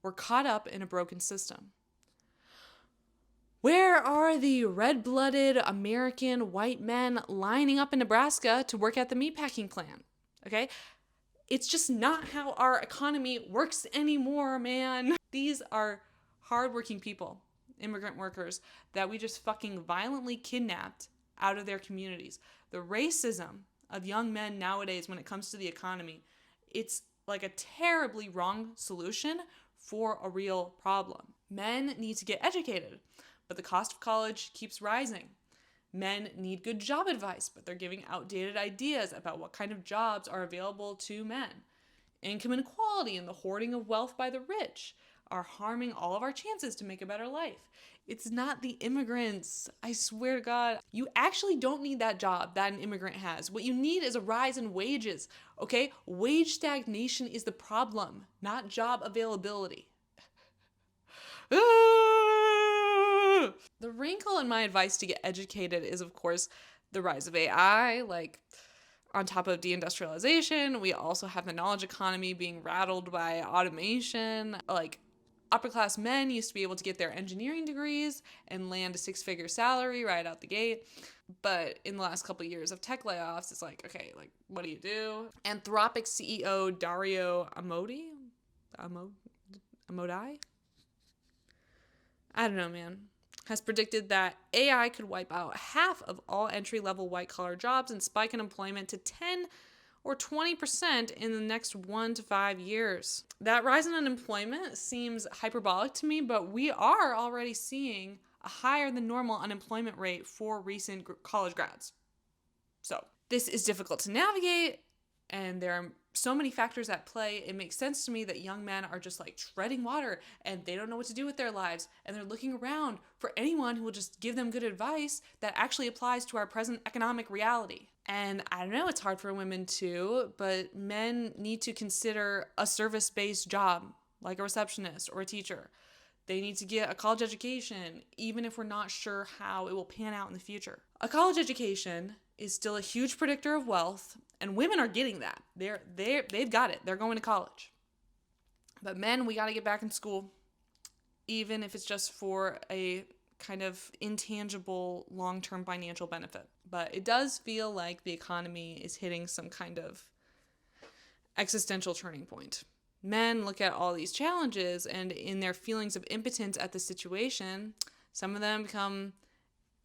Speaker 1: We're caught up in a broken system. Where are the red-blooded American white men lining up in Nebraska to work at the meatpacking plant? Okay? It's just not how our economy works anymore, man. These are hardworking people, immigrant workers, that we just fucking violently kidnapped out of their communities. The racism of young men nowadays when it comes to the economy, it's like a terribly wrong solution for a real problem. Men need to get educated, but the cost of college keeps rising. Men need good job advice, but they're giving outdated ideas about what kind of jobs are available to men. Income inequality and the hoarding of wealth by the rich are harming all of our chances to make a better life. It's not the immigrants. I swear to God, you actually don't need that job that an immigrant has. What you need is a rise in wages, okay? Wage stagnation is the problem, not job availability. The wrinkle in my advice to get educated is, of course, the rise of AI. Like, on top of deindustrialization, we also have the knowledge economy being rattled by automation. Like, upper-class men used to be able to get their engineering degrees and land a six-figure salary right out the gate. But in the last couple of years of tech layoffs, it's like, okay, like, what do you do? Anthropic CEO Dario Amodei? I don't know, man. Has predicted that AI could wipe out half of all entry-level white-collar jobs and spike unemployment to 10 or 20% in the next 1 to 5 years. That rise in unemployment seems hyperbolic to me, but we are already seeing a higher than normal unemployment rate for recent college grads. So this is difficult to navigate, and there are so many factors at play. It makes sense to me that young men are just like treading water and they don't know what to do with their lives, and they're looking around for anyone who will just give them good advice that actually applies to our present economic reality. And I don't know, it's hard for women too, but men need to consider a service-based job like a receptionist or a teacher. They need to get a college education, even if we're not sure how it will pan out in the future. A college education is still a huge predictor of wealth, and women are getting that. They've got it. They're going to college. But men, we got to get back in school, even if it's just for a kind of intangible long-term financial benefit. But it does feel like the economy is hitting some kind of existential turning point. Men look at all these challenges, and in their feelings of impotence at the situation, some of them become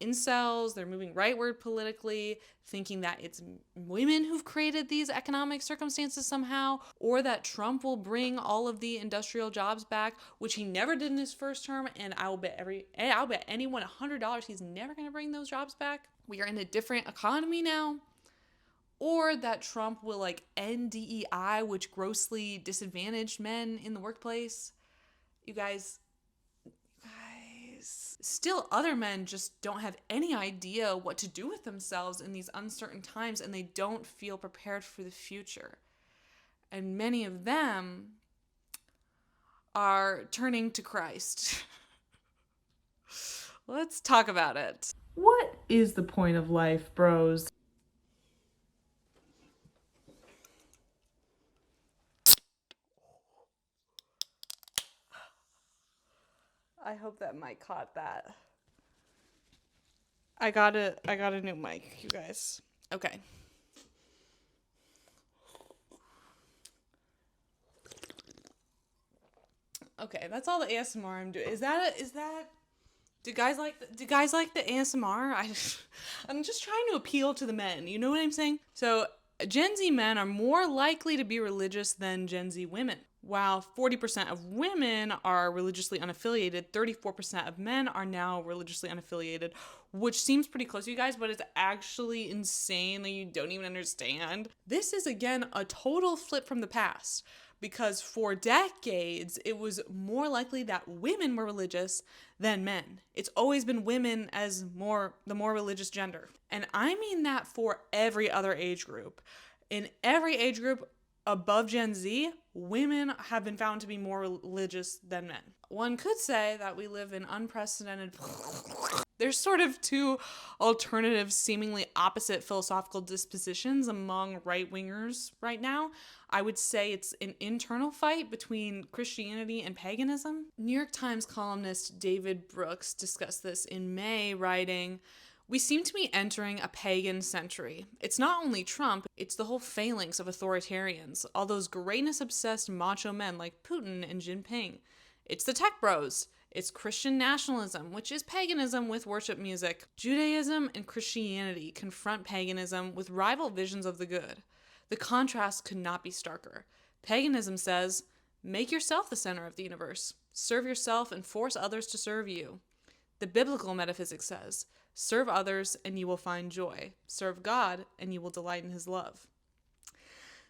Speaker 1: incels. They're moving rightward politically, thinking that it's women who've created these economic circumstances somehow, or that Trump will bring all of the industrial jobs back, which he never did in his first term. And I'll bet anyone $100 he's never going to bring those jobs back. We are in a different economy now. Or that Trump will like end DEI, which grossly disadvantaged men in the workplace. You guys, still other men just don't have any idea what to do with themselves in these uncertain times, and they don't feel prepared for the future. And many of them are turning to Christ. Let's talk about it. What is the point of life, bros? I hope that mic caught that. I got a new mic, you guys. Okay. Okay, that's all the ASMR I'm doing. Is that do guys like the ASMR? I'm just trying to appeal to the men. You know what I'm saying? So, Gen Z men are more likely to be religious than Gen Z women. While 40% of women are religiously unaffiliated, 34% of men are now religiously unaffiliated, which seems pretty close to you guys, but it's actually insane that you don't even understand. This is, again, a total flip from the past, because for decades, it was more likely that women were religious than men. It's always been women as the more religious gender. And I mean that for every other age group. In every age group, above Gen Z, women have been found to be more religious than men. One could say that we live in unprecedented... There's sort of two alternative, seemingly opposite philosophical dispositions among right-wingers right now. I would say it's an internal fight between Christianity and paganism. New York Times columnist David Brooks discussed this in May, writing, "We seem to be entering a pagan century. It's not only Trump, it's the whole phalanx of authoritarians, all those greatness-obsessed macho men like Putin and Jinping. It's the tech bros. It's Christian nationalism, which is paganism with worship music. Judaism and Christianity confront paganism with rival visions of the good. The contrast could not be starker. Paganism says, make yourself the center of the universe. Serve yourself and force others to serve you. The biblical metaphysics says, serve others and you will find joy. Serve God and you will delight in his love."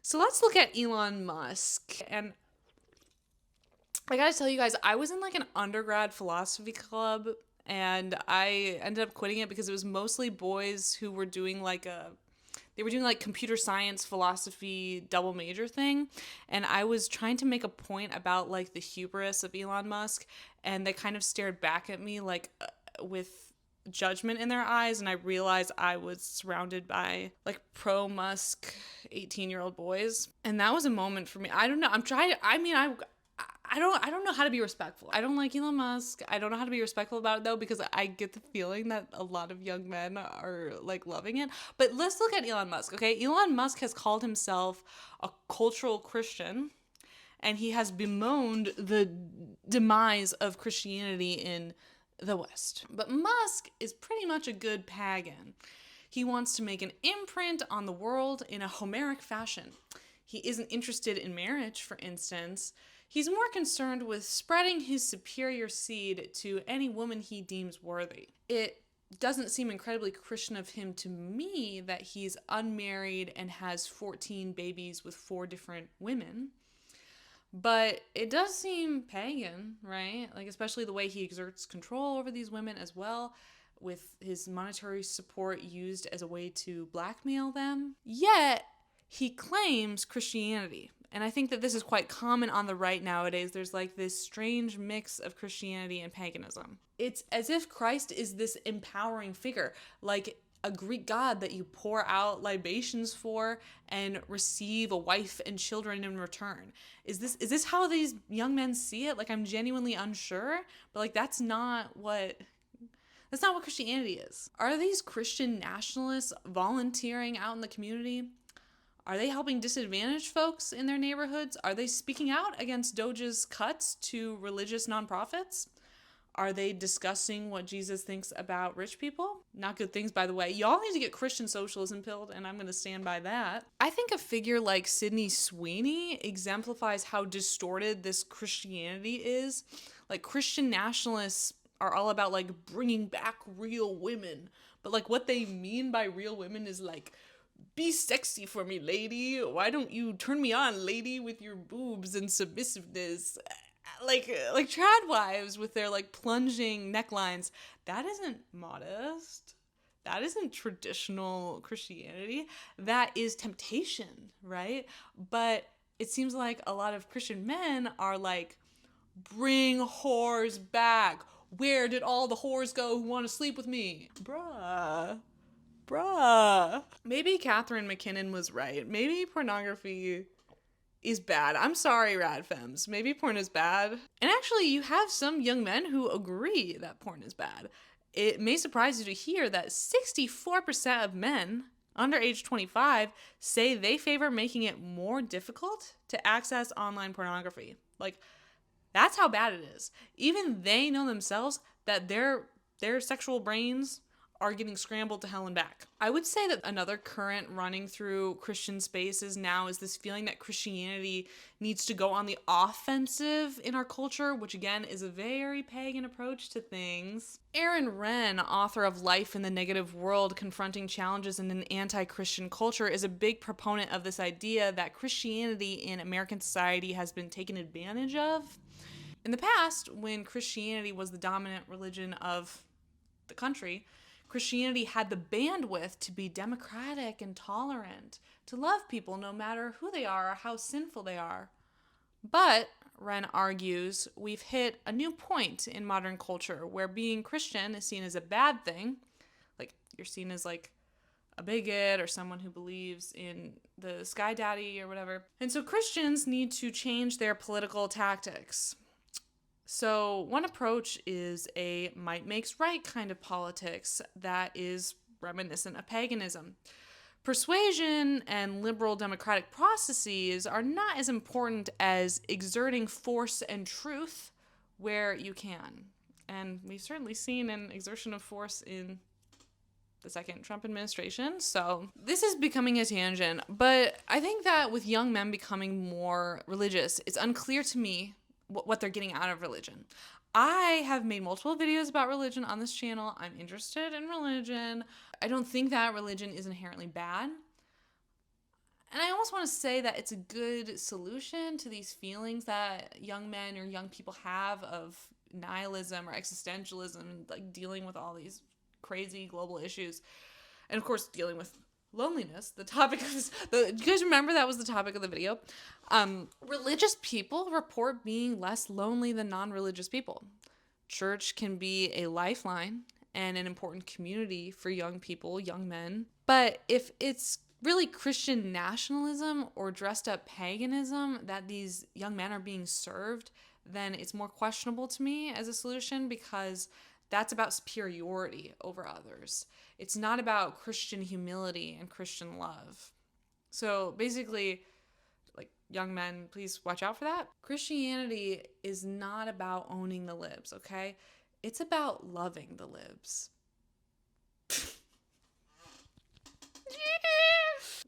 Speaker 1: So let's look at Elon Musk. And I gotta tell you guys, I was in like an undergrad philosophy club and I ended up quitting it because it was mostly boys who were doing like computer science philosophy double major thing. And I was trying to make a point about like the hubris of Elon Musk, and they kind of stared back at me like with judgment in their eyes, and I realized I was surrounded by like pro-Musk 18-year-old boys. And that was a moment for me. I don't know. I don't know how to be respectful. I don't like Elon Musk. I don't know how to be respectful about it though, because I get the feeling that a lot of young men are like loving it. But let's look at Elon Musk, okay? Elon Musk has called himself a cultural Christian, and he has bemoaned the demise of Christianity in the West. But Musk is pretty much a good pagan. He wants to make an imprint on the world in a Homeric fashion. He isn't interested in marriage, for instance. He's more concerned with spreading his superior seed to any woman he deems worthy. It doesn't seem incredibly Christian of him to me that he's unmarried and has 14 babies with 4 different women. But it does seem pagan, right? Like, especially the way he exerts control over these women as well, with his monetary support used as a way to blackmail them. Yet, he claims Christianity. And I think that this is quite common on the right nowadays. There's like this strange mix of Christianity and paganism. It's as if Christ is this empowering figure, like a Greek god that you pour out libations for and receive a wife and children in return. Is this how these young men see it? Like, I'm genuinely unsure, but like that's not what Christianity is. Are these Christian nationalists volunteering out in the community? Are they helping disadvantaged folks in their neighborhoods? Are they speaking out against Doge's cuts to religious nonprofits? Are they discussing what Jesus thinks about rich people? Not good things, by the way. Y'all need to get Christian socialism pilled, and I'm going to stand by that. I think a figure like Sydney Sweeney exemplifies how distorted this Christianity is. Like, Christian nationalists are all about, like, bringing back real women. But, like, what they mean by real women is, like, be sexy for me, lady. Why don't you turn me on, lady, with your boobs and submissiveness? Like trad wives with their like plunging necklines. That isn't modest. That isn't traditional Christianity. That is temptation, right? But it seems like a lot of Christian men are like, bring whores back. Where did all the whores go who want to sleep with me? Bruh. Maybe Catherine McKinnon was right. Maybe pornography is bad. I'm sorry, radfems. Maybe porn is bad. And actually, you have some young men who agree that porn is bad. It may surprise you to hear that 64% of men under age 25 say they favor making it more difficult to access online pornography. Like, that's how bad it is. Even they know themselves that their sexual brains are getting scrambled to hell and back. I would say that another current running through Christian spaces now is this feeling that Christianity needs to go on the offensive in our culture, which again is a very pagan approach to things. Aaron Renn, author of Life in the Negative World, Confronting Challenges in an Anti-Christian Culture, is a big proponent of this idea that Christianity in American society has been taken advantage of. In the past, when Christianity was the dominant religion of the country, Christianity had the bandwidth to be democratic and tolerant, to love people no matter who they are or how sinful they are. But, Ren argues, we've hit a new point in modern culture where being Christian is seen as a bad thing. Like, you're seen as like a bigot or someone who believes in the sky daddy or whatever. And so Christians need to change their political tactics. So one approach is a might makes right kind of politics that is reminiscent of paganism. Persuasion and liberal democratic processes are not as important as exerting force and truth where you can. And we've certainly seen an exertion of force in the second Trump administration. So this is becoming a tangent, but I think that with young men becoming more religious, it's unclear to me what they're getting out of religion. I have made multiple videos about religion on this channel. I'm interested in religion. I don't think that religion is inherently bad. And I almost want to say that it's a good solution to these feelings that young men or young people have of nihilism or existentialism, like dealing with all these crazy global issues. And of course, dealing with loneliness, the topic of this, do you guys remember that was the topic of the video? Religious people report being less lonely than non-religious people. Church can be a lifeline and an important community for young people, young men. But if it's really Christian nationalism or dressed up paganism that these young men are being served, then it's more questionable to me as a solution, because that's about superiority over others. It's not about Christian humility and Christian love. So basically, like, young men, please watch out for that. Christianity is not about owning the libs, okay? It's about loving the libs.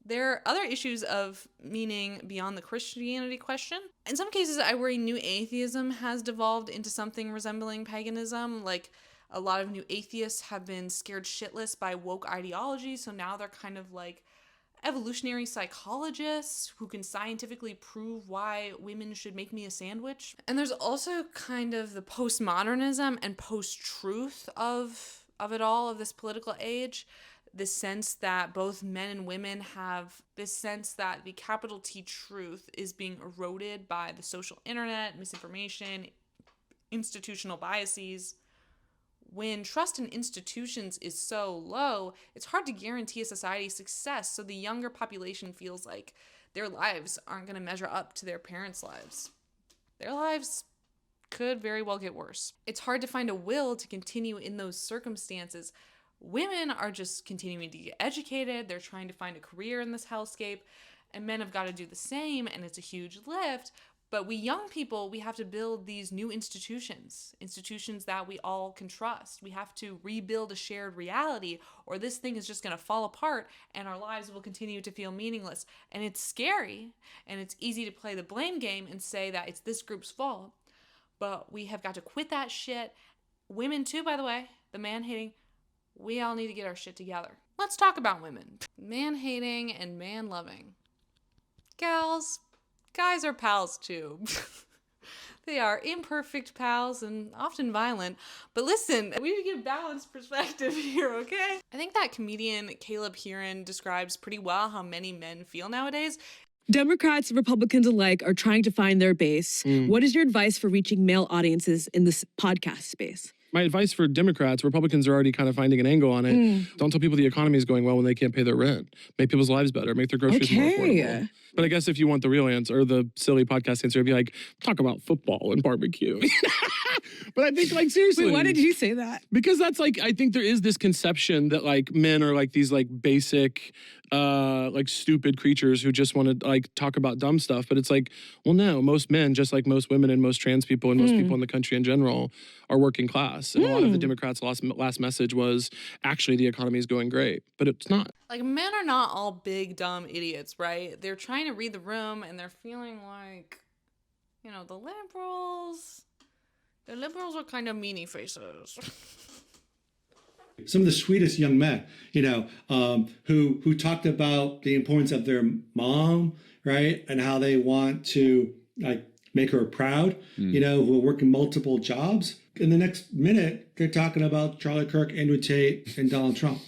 Speaker 1: There are other issues of meaning beyond the Christianity question. In some cases, I worry new atheism has devolved into something resembling paganism. Like, a lot of new atheists have been scared shitless by woke ideology, so now they're kind of like evolutionary psychologists who can scientifically prove why women should make me a sandwich. And there's also kind of the postmodernism and post-truth of it all, of this political age. This sense that both men and women have this sense that the capital T truth is being eroded by the social internet, misinformation, institutional biases. When trust in institutions is so low, it's hard to guarantee a society's success, so the younger population feels like their lives aren't going to measure up to their parents' lives. Their lives could very well get worse. It's hard to find a will to continue in those circumstances. Women are just continuing to get educated. They're trying to find a career in this hellscape, and men have got to do the same, and it's a huge lift. But we young people, we have to build these new institutions that we all can trust. We have to rebuild a shared reality, or this thing is just going to fall apart and our lives will continue to feel meaningless. And it's scary, and it's easy to play the blame game and say that it's this group's fault. But we have got to quit that shit. Women too, by the way, the man-hating, we all need to get our shit together. Let's talk about women. Man-hating and man-loving. Gals, guys are pals too. They are imperfect pals and often violent. But listen, we need to get balanced perspective here, okay? I think that comedian Caleb Heron describes pretty well how many men feel nowadays.
Speaker 8: Democrats and Republicans alike are trying to find their base. What is your advice for reaching male audiences in this podcast space?
Speaker 9: My advice for Democrats, Republicans are already kind of finding an angle on it. Don't tell people the economy is going well when they can't pay their rent. Make people's lives better. Make their groceries more affordable. But I guess if you want the real answer, or the silly podcast answer, it'd be like, talk about football and barbecue. But I think, like, seriously.
Speaker 8: Wait, why did you say that?
Speaker 9: Because that's like, I think there is this conception that like men are like these like basic, like stupid creatures who just want to like talk about dumb stuff. But it's like, well, no, most men, just like most women and most trans people and most people in the country in general, are working class. And a lot of the Democrats' last message was, actually, the economy is going great. But it's not.
Speaker 1: Like, men are not all big, dumb idiots, right? They're trying to read the room and they're feeling like, you know, the liberals are kind of meanie faces.
Speaker 10: Some of the sweetest young men, you know, who talked about the importance of their mom, right? And how they want to, like, make her proud, who are working multiple jobs. In the next minute, they're talking about Charlie Kirk, Andrew Tate, and Donald Trump.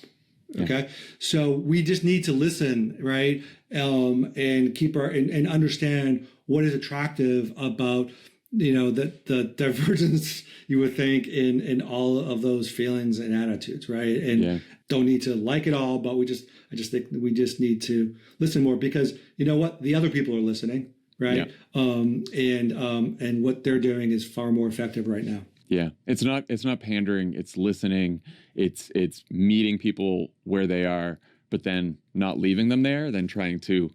Speaker 10: Okay. So we just need to listen, right? And keep and understand what is attractive about, the divergence, you would think, in all of those feelings and attitudes, right? And don't need to like it all, but I just think we just need to listen more, because you know what? The other people are listening, right? And what they're doing is far more effective right now.
Speaker 11: Yeah, it's not pandering. It's listening. It's meeting people where they are, but then not leaving them there. Then trying to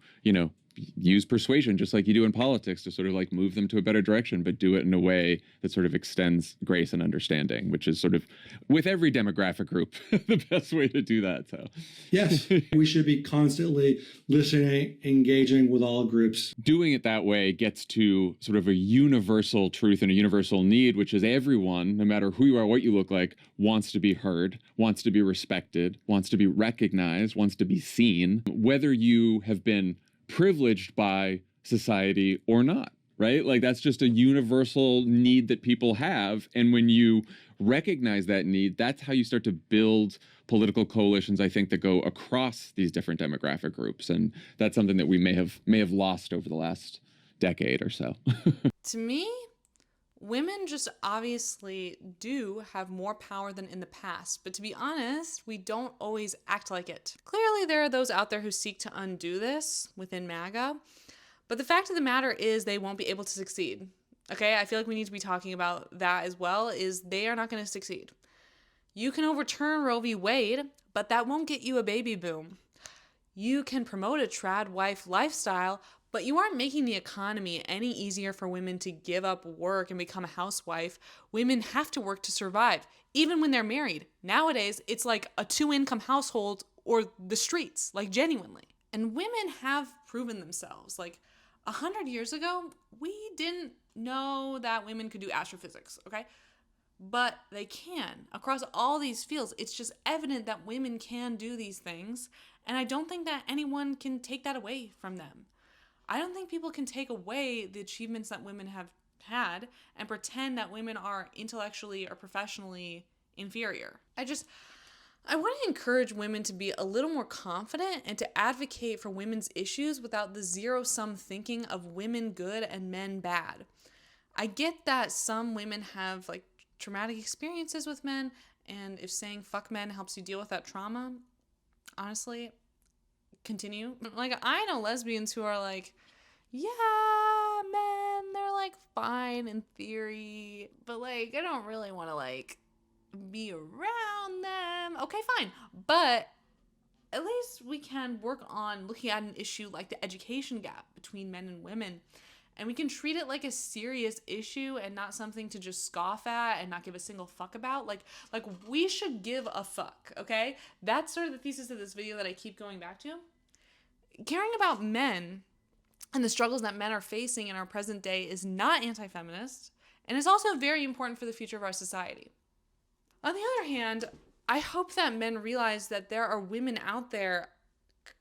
Speaker 11: use persuasion, just like you do in politics, to sort of like move them to a better direction, but do it in a way that sort of extends grace and understanding, which is sort of with every demographic group the best way to do that. So
Speaker 10: yes, we should be constantly listening, engaging with all groups.
Speaker 11: Doing it that way gets to sort of a universal truth and a universal need, which is everyone, no matter who you are, what you look like, wants to be heard, wants to be respected, wants to be recognized, wants to be seen, whether you have been privileged by society or not, right? Like that's just a universal need that people have. And when you recognize that need, that's how you start to build political coalitions, I think, that go across these different demographic groups. And that's something that we may have lost over the last decade or so.
Speaker 1: To me, women just obviously do have more power than in the past, but to be honest, we don't always act like it. Clearly, there are those out there who seek to undo this within MAGA, but the fact of the matter is they won't be able to succeed. Okay, I feel like we need to be talking about that as well, is they are not going to succeed. You can overturn Roe v. Wade, but that won't get you a baby boom. You can promote a trad wife lifestyle, but you aren't making the economy any easier for women to give up work and become a housewife. Women have to work to survive, even when they're married. Nowadays, it's like a 2-income household or the streets, like genuinely. And women have proven themselves. Like 100 years ago, we didn't know that women could do astrophysics, okay? But they can. Across all these fields, it's just evident that women can do these things. And I don't think that anyone can take that away from them. I don't think people can take away the achievements that women have had and pretend that women are intellectually or professionally inferior. I want to encourage women to be a little more confident and to advocate for women's issues without the zero-sum thinking of women good and men bad. I get that some women have like traumatic experiences with men, and if saying fuck men helps you deal with that trauma, honestly, continue. Like, I know lesbians who are like, yeah, men, they're like fine in theory, but like I don't really want to like be around them. Okay, fine. But at least we can work on looking at an issue like the education gap between men and women. And we can treat it like a serious issue and not something to just scoff at and not give a single fuck about. Like we should give a fuck, okay? That's sort of the thesis of this video that I keep going back to. Caring about men and the struggles that men are facing in our present day is not anti-feminist, and is also very important for the future of our society. On the other hand, I hope that men realize that there are women out there,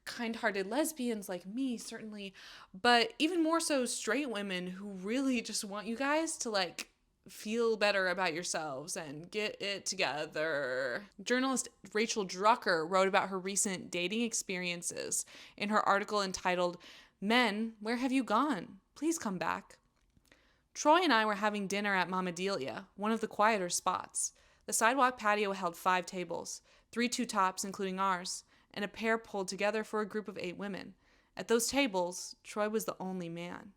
Speaker 1: kind-hearted lesbians like me, certainly, but even more so straight women who really just want you guys to like feel better about yourselves and get it together. Journalist Rachel Drucker wrote about her recent dating experiences in her article entitled, "Men, Where Have You Gone? Please Come Back." Troy and I were having dinner at Mama Delia, one of the quieter spots. The sidewalk patio held 5 tables, 3 two-tops including ours, and a pair pulled together for a group of 8 women. At those tables, Troy was the only man.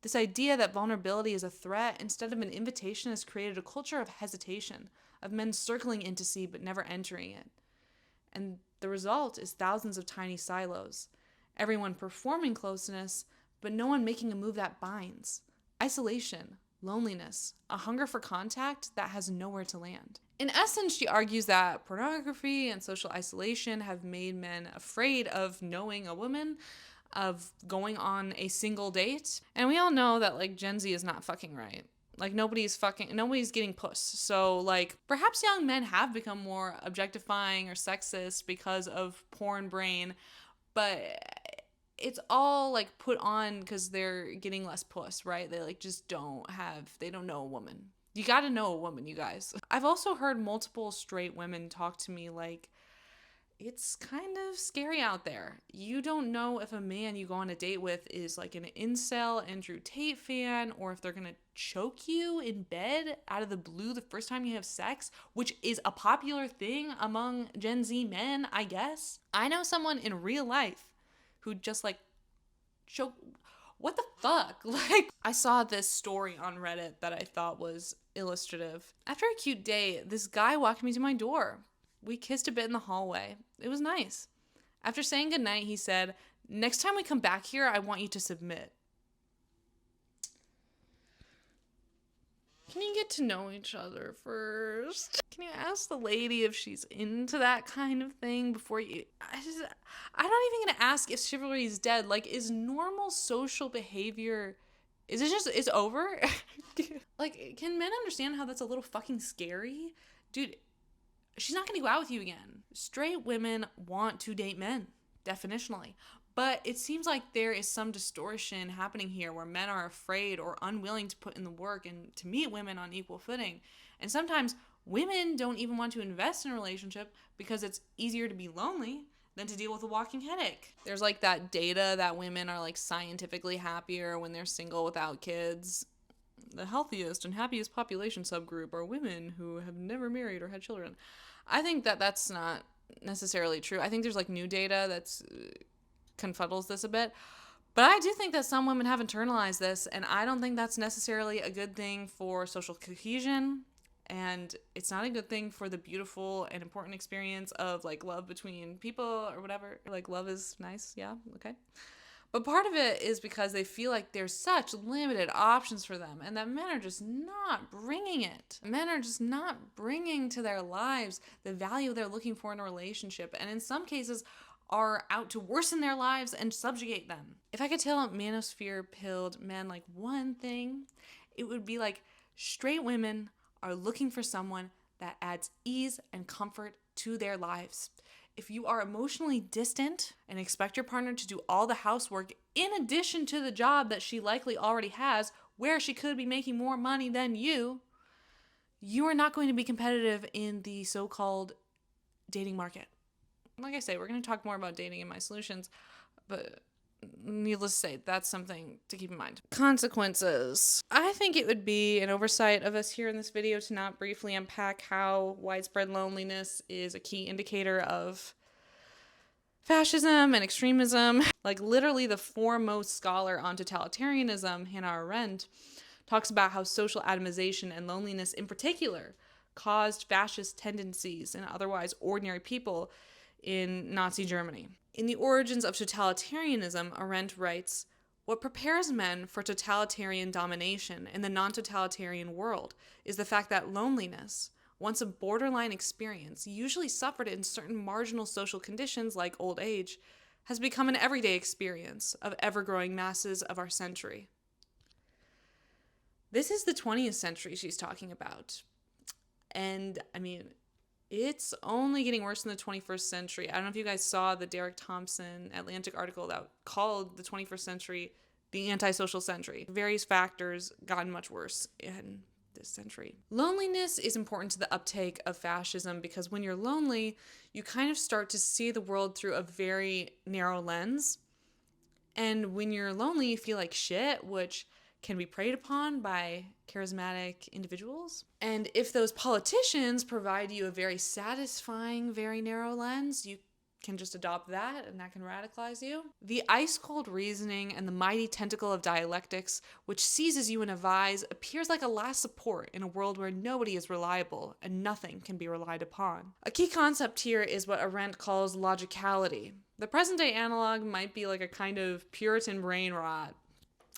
Speaker 1: This idea that vulnerability is a threat instead of an invitation has created a culture of hesitation, of men circling intimacy but never entering it. And the result is thousands of tiny silos. Everyone performing closeness, but no one making a move that binds. Isolation, loneliness, a hunger for contact that has nowhere to land. In essence, she argues that pornography and social isolation have made men afraid of knowing a woman, of going on a single date. And we all know that like Gen Z is not fucking right. Like nobody's getting puss. So like perhaps young men have become more objectifying or sexist because of porn brain, but it's all like put on because they're getting less puss, right? They like just they don't know a woman. You got to know a woman, you guys. I've also heard multiple straight women talk to me like, it's kind of scary out there. You don't know if a man you go on a date with is like an incel Andrew Tate fan, or if they're gonna choke you in bed out of the blue the first time you have sex, which is a popular thing among Gen Z men, I guess. I know someone in real life who just like choke. What the fuck? Like, I saw this story on Reddit that I thought was illustrative. After a cute day, this guy walked me to my door. We kissed a bit in the hallway. It was nice. After saying goodnight, he said, "Next time we come back here, I want you to submit." Can you get to know each other first? Can you ask the lady if she's into that kind of thing before you... I'm not even gonna ask if chivalry is dead. Like, is normal social behavior... It's over? Like, can men understand how that's a little fucking scary? Dude, she's not going to go out with you again. Straight women want to date men, definitionally. But it seems like there is some distortion happening here where men are afraid or unwilling to put in the work and to meet women on equal footing. And sometimes women don't even want to invest in a relationship because it's easier to be lonely than to deal with a walking headache. There's like that data that women are like scientifically happier when they're single without kids. The healthiest and happiest population subgroup are women who have never married or had children. I think that that's not necessarily true. I think there's like new data that's confuddles this a bit. But I do think that some women have internalized this, and I don't think that's necessarily a good thing for social cohesion. And it's not a good thing for the beautiful and important experience of like love between people or whatever. Like, love is nice, yeah, okay. But part of it is because they feel like there's such limited options for them and that men are just not bringing it. Men are just not bringing to their lives the value they're looking for in a relationship, and in some cases are out to worsen their lives and subjugate them. If I could tell manosphere-pilled men like one thing, it would be like straight women are looking for someone that adds ease and comfort to their lives. If you are emotionally distant and expect your partner to do all the housework in addition to the job that she likely already has, where she could be making more money than you are not going to be competitive in the so-called dating market. Like I say, we're going to talk more about dating in my solutions, but needless to say, that's something to keep in mind. Consequences. I think it would be an oversight of us here in this video to not briefly unpack how widespread loneliness is a key indicator of fascism and extremism. Like, literally the foremost scholar on totalitarianism, Hannah Arendt, talks about how social atomization and loneliness in particular caused fascist tendencies in otherwise ordinary people in Nazi Germany. In The Origins of Totalitarianism, Arendt writes, "What prepares men for totalitarian domination in the non-totalitarian world is the fact that loneliness, once a borderline experience, usually suffered in certain marginal social conditions like old age, has become an everyday experience of ever-growing masses of our century." This is the 20th century she's talking about. And, I mean, it's only getting worse in the 21st century. I don't know if you guys saw the Derek Thompson Atlantic article that called the 21st century the antisocial century. Various factors gotten much worse in this century. Loneliness is important to the uptake of fascism because when you're lonely, you kind of start to see the world through a very narrow lens. And when you're lonely, you feel like shit, which can be preyed upon by charismatic individuals. And if those politicians provide you a very satisfying, very narrow lens, you can just adopt that and that can radicalize you. The ice-cold reasoning and the mighty tentacle of dialectics, which seizes you in a vise, appears like a last support in a world where nobody is reliable and nothing can be relied upon. A key concept here is what Arendt calls logicality. The present-day analog might be like a kind of Puritan brain rot.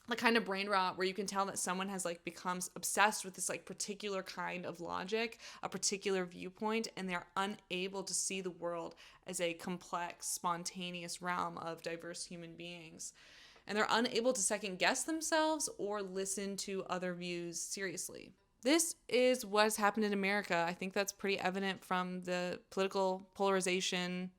Speaker 1: The kind of brain rot where you can tell that someone has like become obsessed with this like particular kind of logic, a particular viewpoint, and they're unable to see the world as a complex, spontaneous realm of diverse human beings. And they're unable to second guess themselves or listen to other views seriously. This is what's happened in America. I think that's pretty evident from the political polarization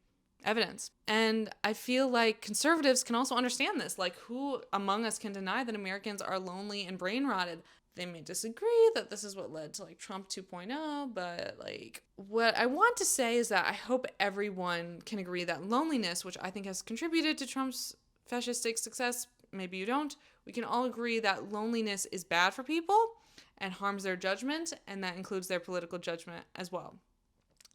Speaker 1: evidence. And I feel like conservatives can also understand this. Like, who among us can deny that Americans are lonely and brain rotted? They may disagree that this is what led to like Trump 2.0, but like what I want to say is that I hope everyone can agree that loneliness, which I think has contributed to Trump's fascistic success, maybe you don't, we can all agree that loneliness is bad for people and harms their judgment, and that includes their political judgment as well.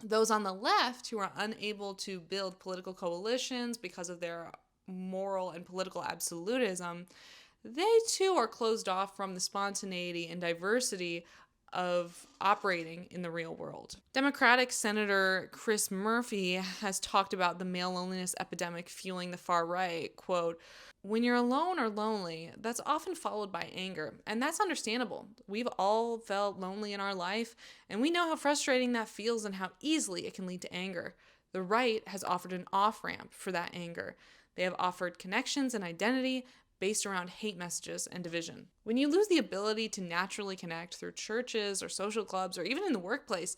Speaker 1: Those on the left who are unable to build political coalitions because of their moral and political absolutism, they too are closed off from the spontaneity and diversity of operating in the real world. Democratic Senator Chris Murphy has talked about the male loneliness epidemic fueling the far right. Quote, "When you're alone or lonely, that's often followed by anger, and that's understandable. We've all felt lonely in our life, and we know how frustrating that feels and how easily it can lead to anger. The right has offered an off-ramp for that anger. They have offered connections and identity based around hate messages and division. When you lose the ability to naturally connect through churches or social clubs or even in the workplace,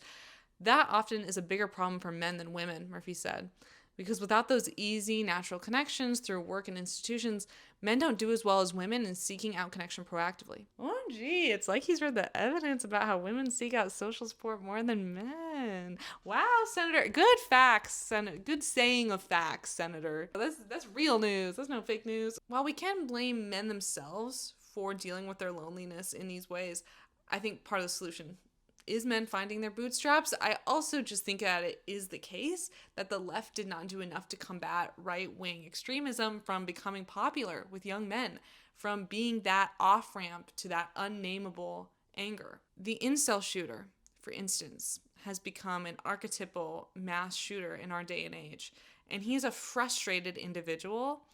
Speaker 1: that often is a bigger problem for men than women," Murphy said. "Because without those easy, natural connections through work and institutions, men don't do as well as women in seeking out connection proactively." Oh, gee, it's like he's read the evidence about how women seek out social support more than men. Wow, Senator. Good facts, good saying of facts, Senator. That's real news. That's no fake news. While we can blame men themselves for dealing with their loneliness in these ways, I think part of the solution is men finding their bootstraps. I also just think that it is the case that the left did not do enough to combat right-wing extremism from becoming popular with young men, from being that off-ramp to that unnameable anger. The incel shooter, for instance, has become an archetypal mass shooter in our day and age, and he's a frustrated individual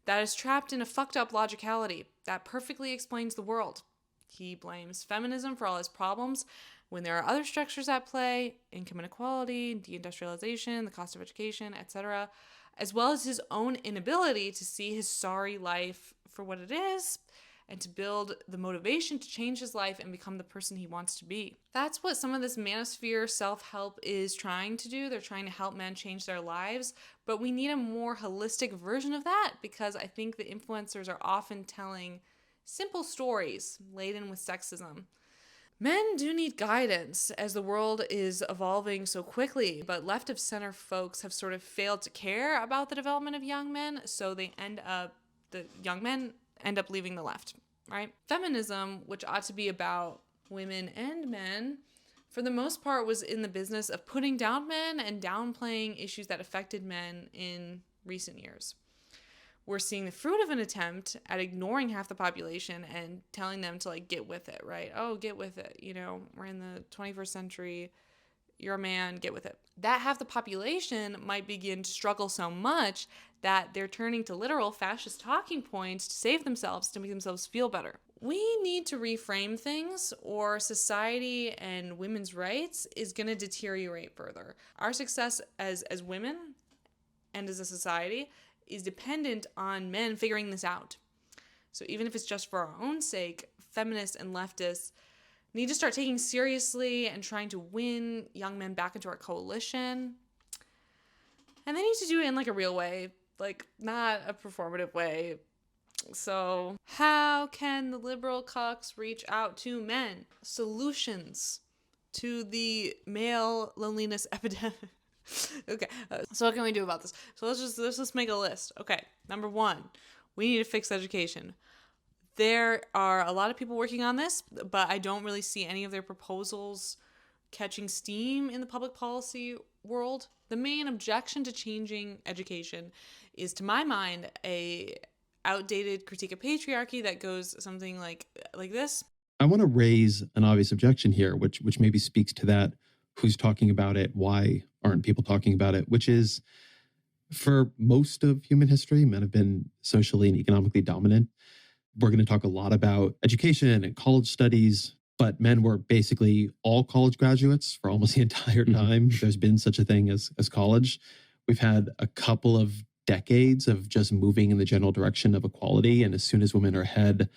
Speaker 1: that is trapped in a fucked up logicality that perfectly explains the world. He blames feminism for all his problems, when there are other structures at play, income inequality, deindustrialization, the cost of education, etc., as well as his own inability to see his sorry life for what it is and to build the motivation to change his life and become the person he wants to be. That's what some of this manosphere self-help is trying to do. They're trying to help men change their lives, but we need a more holistic version of that because I think the influencers are often telling simple stories laden with sexism. Men do need guidance as the world is evolving so quickly, but left of center folks have sort of failed to care about the development of young men, so the young men end up leaving the left, right? Feminism, which ought to be about women and men, for the most part was in the business of putting down men and downplaying issues that affected men in recent years. We're seeing the fruit of an attempt at ignoring half the population and telling them to like get with it, right? Oh, get with it. You know, we're in the 21st century. You're a man, get with it. That half the population might begin to struggle so much that they're turning to literal fascist talking points to save themselves, to make themselves feel better. We need to reframe things or society and women's rights is going to deteriorate further. Our success as women and as a society is dependent on men figuring this out. So even if it's just for our own sake, feminists and leftists need to start taking seriously and trying to win young men back into our coalition. And they need to do it in like a real way, like not a performative way. So how can the liberal cucks reach out to men? Solutions to the male loneliness epidemic. Okay, so what can we do about this? So let's just make a list. Okay, number 1, we need to fix education. There are a lot of people working on this, but I don't really see any of their proposals catching steam in the public policy world. The main objection to changing education is, to my mind, a outdated critique of patriarchy that goes something like this.
Speaker 3: I want to raise an obvious objection here, which maybe speaks to that. Who's talking about it? Why aren't people talking about it? Which is, for most of human history, men have been socially and economically dominant. We're going to talk a lot about education and college studies, but men were basically all college graduates for almost the entire time there's been such a thing as college. We've had a couple of decades of just moving in the general direction of equality, and as soon as women are ahead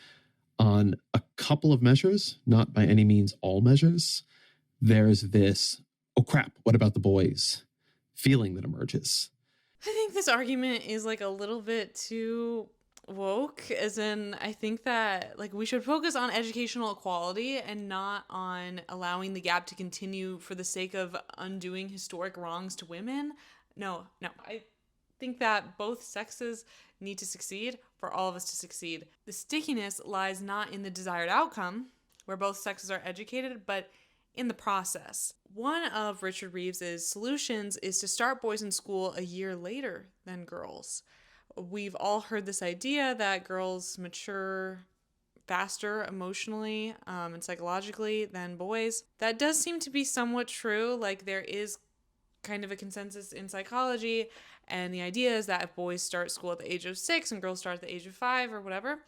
Speaker 3: on a couple of measures, not by any means all measures, there's this, oh crap, what about the boys feeling that emerges.
Speaker 1: I think this argument is like a little bit too woke, as in I think that like we should focus on educational equality and not on allowing the gap to continue for the sake of undoing historic wrongs to women. No. I think that both sexes need to succeed for all of us to succeed. The stickiness lies not in the desired outcome, where both sexes are educated, but in the process. One of Richard Reeves's solutions is to start boys in school a year later than girls. We've all heard this idea that girls mature faster emotionally and psychologically than boys. That does seem to be somewhat true. Like there is kind of a consensus in psychology, and the idea is that if boys start school at the age of 6 and girls start at the age of 5 or whatever,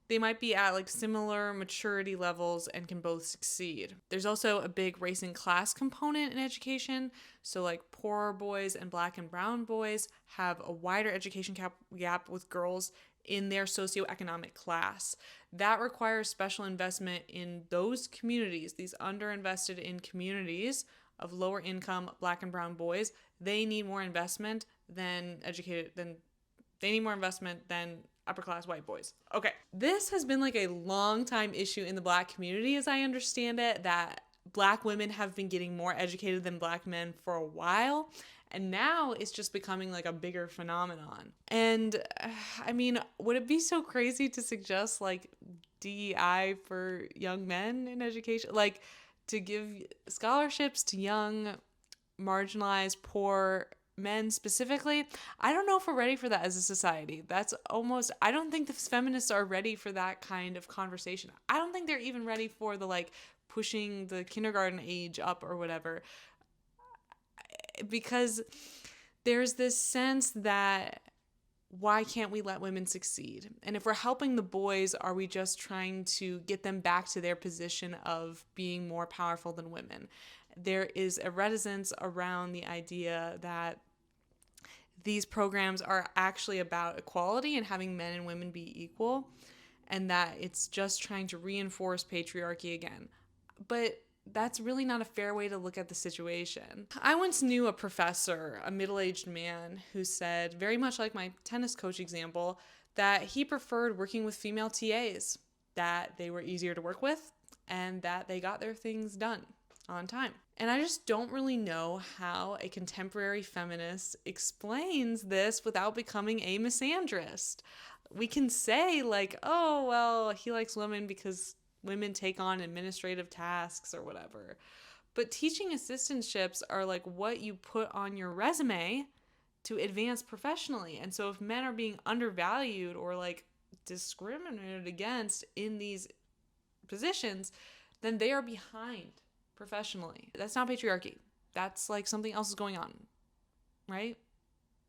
Speaker 1: they might be at like similar maturity levels and can both succeed. There's also a big race and class component in education. So like poorer boys and black and brown boys have a wider education gap with girls in their socioeconomic class. That requires special investment in those communities, these underinvested in communities of lower income black and brown boys. They need more investment than upper class white boys. Okay. This has been like a long time issue in the black community, as I understand it, that black women have been getting more educated than black men for a while. And now it's just becoming like a bigger phenomenon. And I mean, would it be so crazy to suggest like DEI for young men in education? Like to give scholarships to young, marginalized, poor men specifically? I don't know if we're ready for that as a society. I don't think the feminists are ready for that kind of conversation. I don't think they're even ready for the like pushing the kindergarten age up or whatever, because there's this sense that why can't we let women succeed? And if we're helping the boys, are we just trying to get them back to their position of being more powerful than women? There is a reticence around the idea that these programs are actually about equality and having men and women be equal, and that it's just trying to reinforce patriarchy again. But that's really not a fair way to look at the situation. I once knew a professor, a middle-aged man, who said, very much like my tennis coach example, that he preferred working with female TAs, that they were easier to work with, and that they got their things done on time. And I just don't really know how a contemporary feminist explains this without becoming a misandrist. We can say like, oh, well, he likes women because women take on administrative tasks or whatever. But teaching assistantships are like what you put on your resume to advance professionally. And so if men are being undervalued or like discriminated against in these positions, then they are behind professionally. That's not patriarchy. That's like something else is going on, right?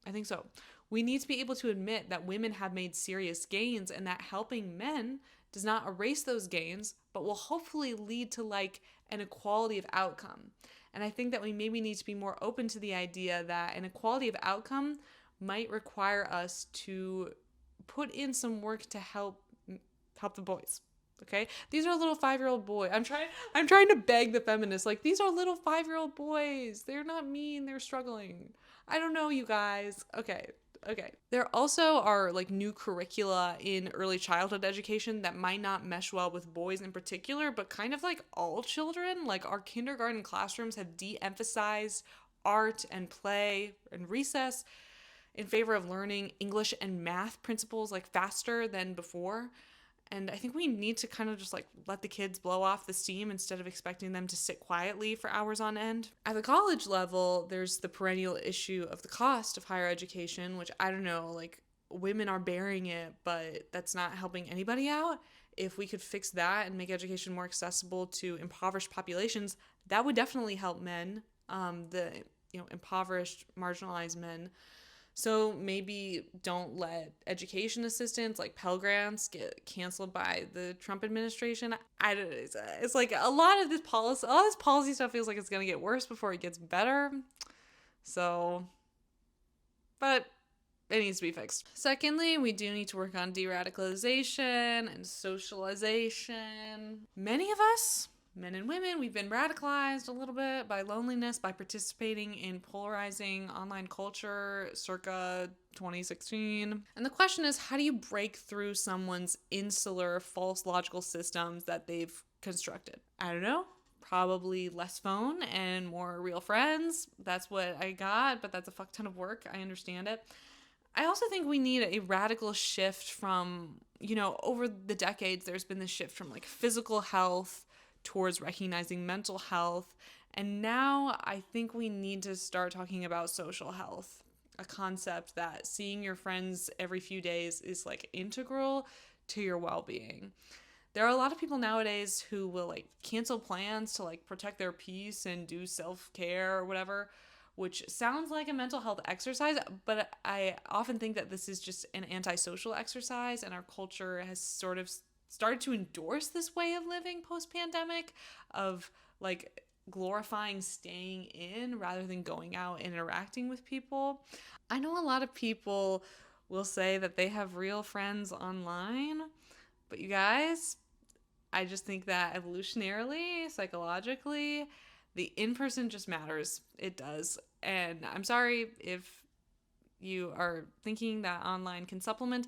Speaker 1: I think so. We need to be able to admit that women have made serious gains and that helping men does not erase those gains, but will hopefully lead to like an equality of outcome. And I think that we maybe need to be more open to the idea that an equality of outcome might require us to put in some work to help the boys. Okay? These are little 5-year-old boys. I'm trying to beg the feminists, like, these are little 5-year-old boys. They're not mean, they're struggling. I don't know, you guys. Okay. There also are like new curricula in early childhood education that might not mesh well with boys in particular, but kind of like all children. Like our kindergarten classrooms have de-emphasized art and play and recess in favor of learning English and math principles like faster than before. And I think we need to kind of just like let the kids blow off the steam instead of expecting them to sit quietly for hours on end. At the college level, there's the perennial issue of the cost of higher education, which I don't know, like women are bearing it, but that's not helping anybody out. If we could fix that and make education more accessible to impoverished populations, that would definitely help men, impoverished, marginalized men. So maybe don't let education assistance like Pell Grants get canceled by the Trump administration. It's like a lot of this policy stuff feels like it's going to get worse before it gets better. So, but it needs to be fixed. Secondly, we do need to work on deradicalization and socialization. Many of us Men and women, we've been radicalized a little bit by loneliness, by participating in polarizing online culture circa 2016. And the question is, how do you break through someone's insular, false logical systems that they've constructed? I don't know. Probably less phone and more real friends. That's what I got, but that's a fuck ton of work. I understand it. I also think we need a radical shift from, over the decades, there's been this shift from like physical health towards recognizing mental health. And now I think we need to start talking about social health, a concept that seeing your friends every few days is like integral to your well-being. There are a lot of people nowadays who will like cancel plans to like protect their peace and do self-care or whatever, which sounds like a mental health exercise, but I often think that this is just an antisocial exercise, and our culture has sort of started to endorse this way of living post-pandemic, of like glorifying staying in rather than going out and interacting with people. I know a lot of people will say that they have real friends online, but you guys, I just think that evolutionarily, psychologically, the in-person just matters. It does. And I'm sorry if you are thinking that online can supplement,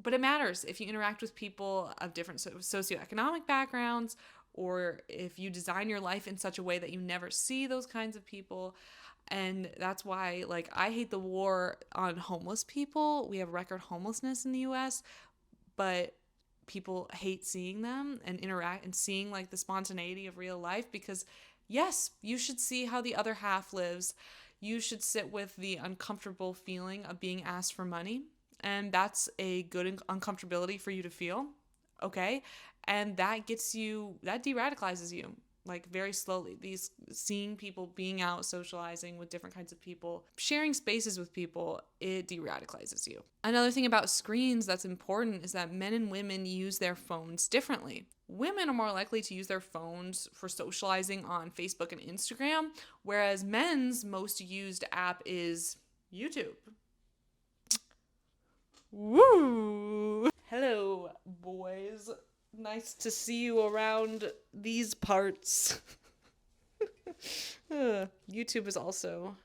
Speaker 1: but it matters if you interact with people of different socioeconomic backgrounds, or if you design your life in such a way that you never see those kinds of people. And that's why, like, I hate the war on homeless people. We have record homelessness in the US, but people hate seeing them and interact and seeing like the spontaneity of real life, because yes, you should see how the other half lives. You should sit with the uncomfortable feeling of being asked for money. And that's a good uncomfortability for you to feel, okay? And that de-radicalizes you, like very slowly. Seeing people being out, socializing with different kinds of people, sharing spaces with people, it de-radicalizes you. Another thing about screens that's important is that men and women use their phones differently. Women are more likely to use their phones for socializing on Facebook and Instagram, whereas men's most used app is YouTube. Woo! Hello, boys. Nice to see you around these parts. YouTube is also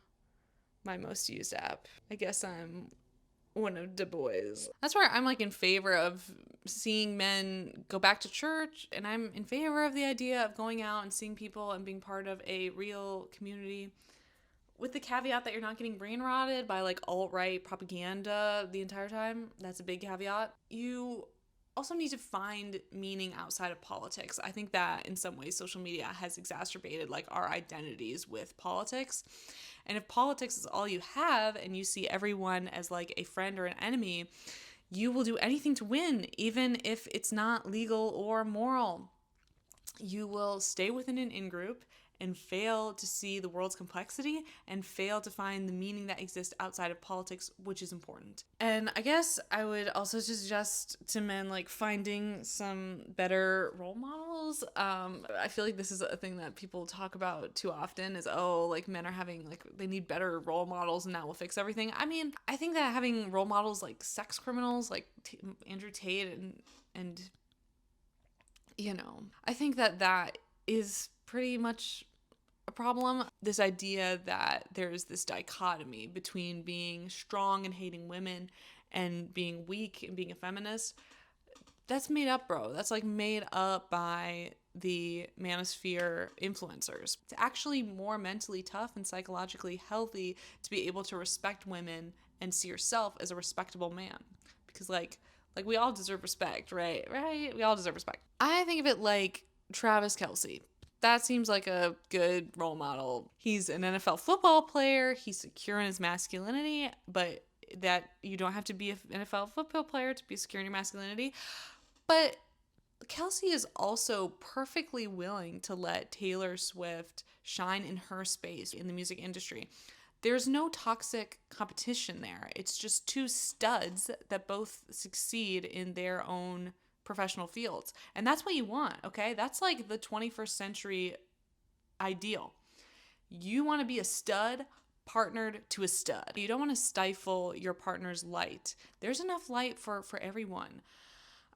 Speaker 1: my most used app. I guess I'm one of the boys. That's where I'm like in favor of seeing men go back to church, and I'm in favor of the idea of going out and seeing people and being part of a real community, with the caveat that you're not getting brain rotted by like alt-right propaganda the entire time. That's a big caveat. You also need to find meaning outside of politics. I think that in some ways social media has exacerbated like our identities with politics. And if politics is all you have and you see everyone as like a friend or an enemy, you will do anything to win, even if it's not legal or moral. You will stay within an in-group and fail to see the world's complexity and fail to find the meaning that exists outside of politics, which is important. And I guess I would also suggest to men like finding some better role models. I feel like this is a thing that people talk about too often is, oh, like men are having like, they need better role models and that will fix everything. I mean, I think that having role models like sex criminals like Andrew Tate and I think that is pretty much a problem. This idea that there's this dichotomy between being strong and hating women and being weak and being a feminist, that's made up, bro. That's like made up by the manosphere influencers. It's actually more mentally tough and psychologically healthy to be able to respect women and see yourself as a respectable man. Because like we all deserve respect, right? We all deserve respect. I think of it like Travis Kelce. That seems like a good role model. He's an NFL football player. He's secure in his masculinity, but that you don't have to be an NFL football player to be secure in your masculinity. But Kelce is also perfectly willing to let Taylor Swift shine in her space in the music industry. There's no toxic competition there. It's just two studs that both succeed in their own professional fields. And that's what you want, okay? That's like the 21st century ideal. You want to be a stud partnered to a stud. You don't want to stifle your partner's light. There's enough light for everyone.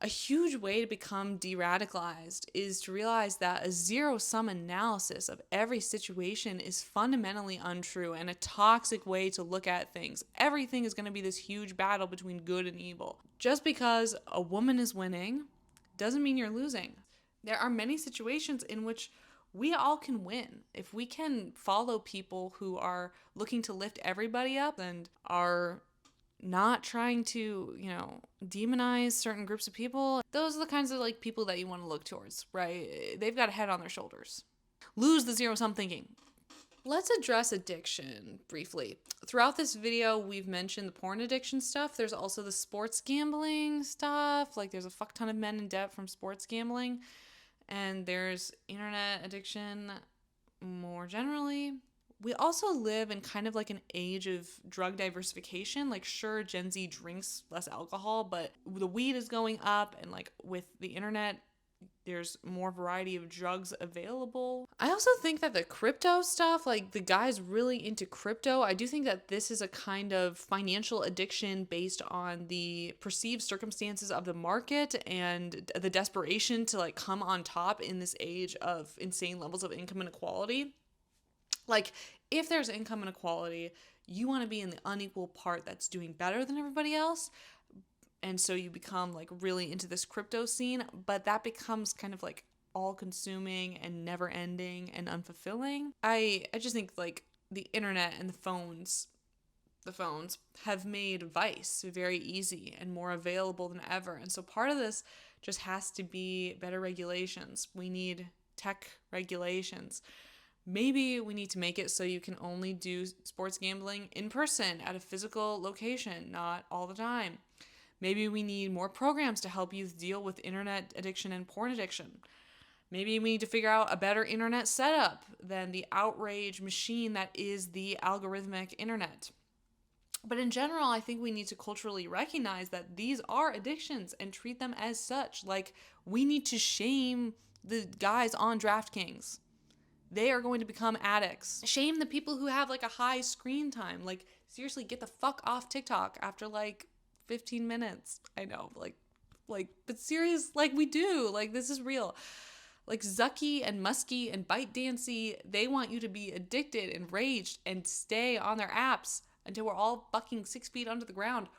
Speaker 1: A huge way to become de-radicalized is to realize that a zero-sum analysis of every situation is fundamentally untrue and a toxic way to look at things. Everything is going to be this huge battle between good and evil. Just because a woman is winning doesn't mean you're losing. There are many situations in which we all can win. If we can follow people who are looking to lift everybody up and are not trying to, demonize certain groups of people, those are the kinds of like people that you want to look towards, right? They've got a head on their shoulders. Lose the zero-sum thinking. Let's address addiction briefly. Throughout this video, we've mentioned the porn addiction stuff. There's also the sports gambling stuff. Like there's a fuck ton of men in debt from sports gambling. And there's internet addiction more generally. We also live in kind of like an age of drug diversification. Like, sure, Gen Z drinks less alcohol, but the weed is going up, and like with the internet, there's more variety of drugs available. I also think that the crypto stuff, like the guys really into crypto, I do think that this is a kind of financial addiction based on the perceived circumstances of the market and the desperation to like come on top in this age of insane levels of income inequality. Like, if there's income inequality, you want to be in the unequal part that's doing better than everybody else. And so you become like really into this crypto scene, but that becomes kind of like all consuming and never ending and unfulfilling. I just think like the internet and the phones have made vice very easy and more available than ever. And so part of this just has to be better regulations. We need tech regulations. Maybe we need to make it so you can only do sports gambling in person at a physical location, not all the time. Maybe we need more programs to help youth deal with internet addiction and porn addiction. Maybe we need to figure out a better internet setup than the outrage machine that is the algorithmic internet. But in general, I think we need to culturally recognize that these are addictions and treat them as such. Like, we need to shame the guys on DraftKings. They are going to become addicts. Shame the people who have like a high screen time. Like, seriously, get the fuck off TikTok after like 15 minutes. I know, but serious, like we do. Like, this is real. Like Zucky and Muskie and ByteDance, they want you to be addicted, enraged, and stay on their apps until we're all fucking 6 feet under the ground.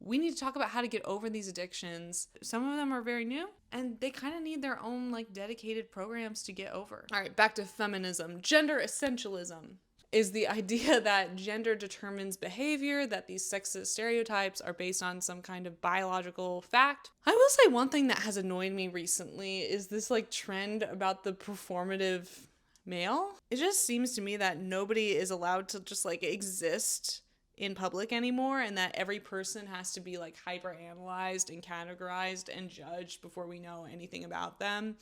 Speaker 1: We need to talk about how to get over these addictions. Some of them are very new, and they kind of need their own like dedicated programs to get over. All right, back to feminism. Gender essentialism is the idea that gender determines behavior, that these sexist stereotypes are based on some kind of biological fact. I will say one thing that has annoyed me recently is this like trend about the performative male. It just seems to me that nobody is allowed to just like exist in public anymore, and that every person has to be like hyper analyzed and categorized and judged before we know anything about them.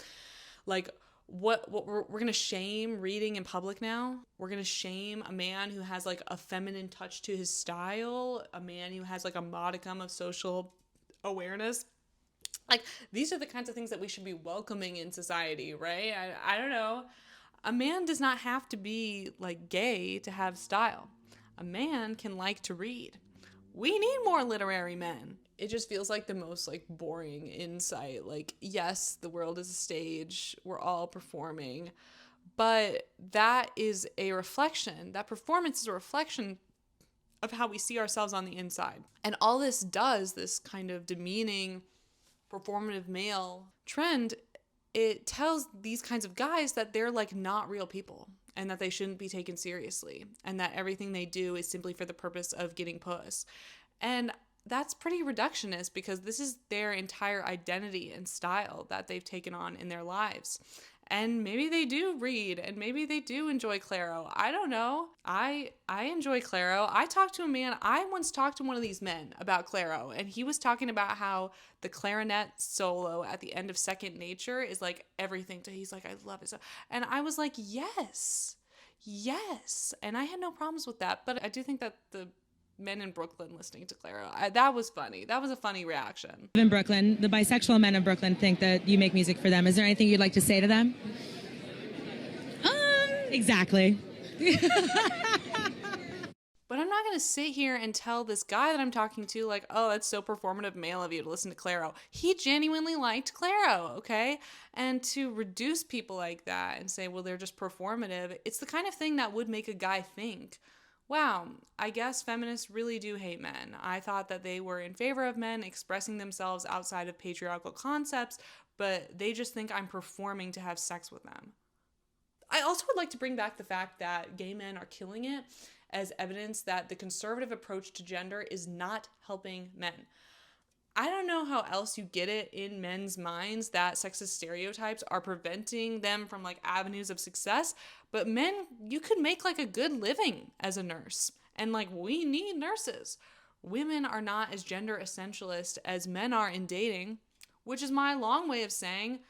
Speaker 1: Like, what we're gonna shame reading in public now. We're gonna shame a man who has like a feminine touch to his style, a man who has like a modicum of social awareness. Like, these are the kinds of things that we should be welcoming in society, right? I don't know. A man does not have to be like gay to have style. A man can like to read. We need more literary men. It just feels like the most like boring insight. Like, yes, the world is a stage. We're all performing. But that is a reflection. That performance is a reflection of how we see ourselves on the inside. And all this does, this kind of demeaning performative male trend, it tells these kinds of guys that they're like not real people and that they shouldn't be taken seriously and that everything they do is simply for the purpose of getting puss. And that's pretty reductionist because this is their entire identity and style that they've taken on in their lives. And maybe they do read and maybe they do enjoy Claro. I don't know. I enjoy Claro. I once talked to one of these men about Claro, and he was talking about how the clarinet solo at the end of Second Nature is like everything to, he's like, I love it. So, and I was like, yes. And I had no problems with that. But I do think that the men in Brooklyn listening to Claro, that was funny. That was a funny reaction.
Speaker 12: In Brooklyn, the bisexual men of Brooklyn think that you make music for them. Is there anything you'd like to say to them? Exactly.
Speaker 1: But I'm not going to sit here and tell this guy that I'm talking to, like, oh, that's so performative male of you to listen to Claro. He genuinely liked Claro, okay? And to reduce people like that and say, well, they're just performative, it's the kind of thing that would make a guy think, wow, I guess feminists really do hate men. I thought that they were in favor of men expressing themselves outside of patriarchal concepts, but they just think I'm performing to have sex with them. I also would like to bring back the fact that gay men are killing it as evidence that the conservative approach to gender is not helping men. I don't know how else you get it in men's minds that sexist stereotypes are preventing them from like avenues of success, but men, you could make like a good living as a nurse, and like we need nurses. Women are not as gender essentialist as men are in dating, which is my long way of saying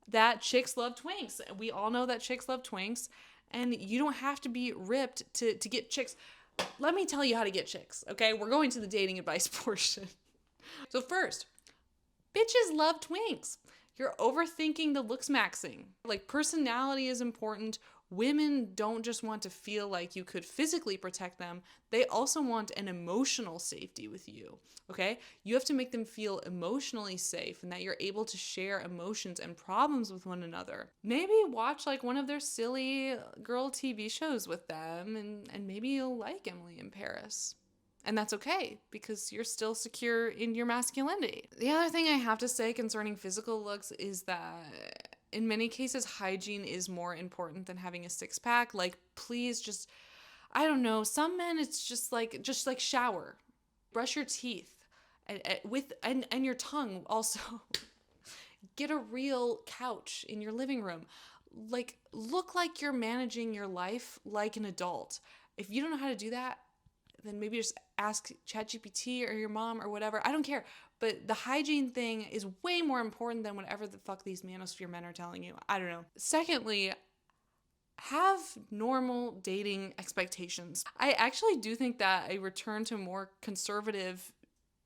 Speaker 1: that chicks love twinks. We all know that chicks love twinks. And you don't have to be ripped to get chicks. Let me tell you how to get chicks, okay? We're going to the dating advice portion. So first, bitches love twinks. You're overthinking the looks maxing. Like, personality is important. Women don't just want to feel like you could physically protect them. They also want an emotional safety with you, okay? You have to make them feel emotionally safe and that you're able to share emotions and problems with one another. Maybe watch like one of their silly girl TV shows with them, and maybe you'll like Emily in Paris. And that's okay, because you're still secure in your masculinity. The other thing I have to say concerning physical looks is that in many cases, hygiene is more important than having a six-pack. Like, please just, I don't know, some men, it's just like shower, brush your teeth, and your tongue also. Get a real couch in your living room. Like, look like you're managing your life like an adult. If you don't know how to do that, then maybe just ask ChatGPT or your mom or whatever. I don't care. But the hygiene thing is way more important than whatever the fuck these manosphere men are telling you. I don't know. Secondly, have normal dating expectations. I actually do think that a return to more conservative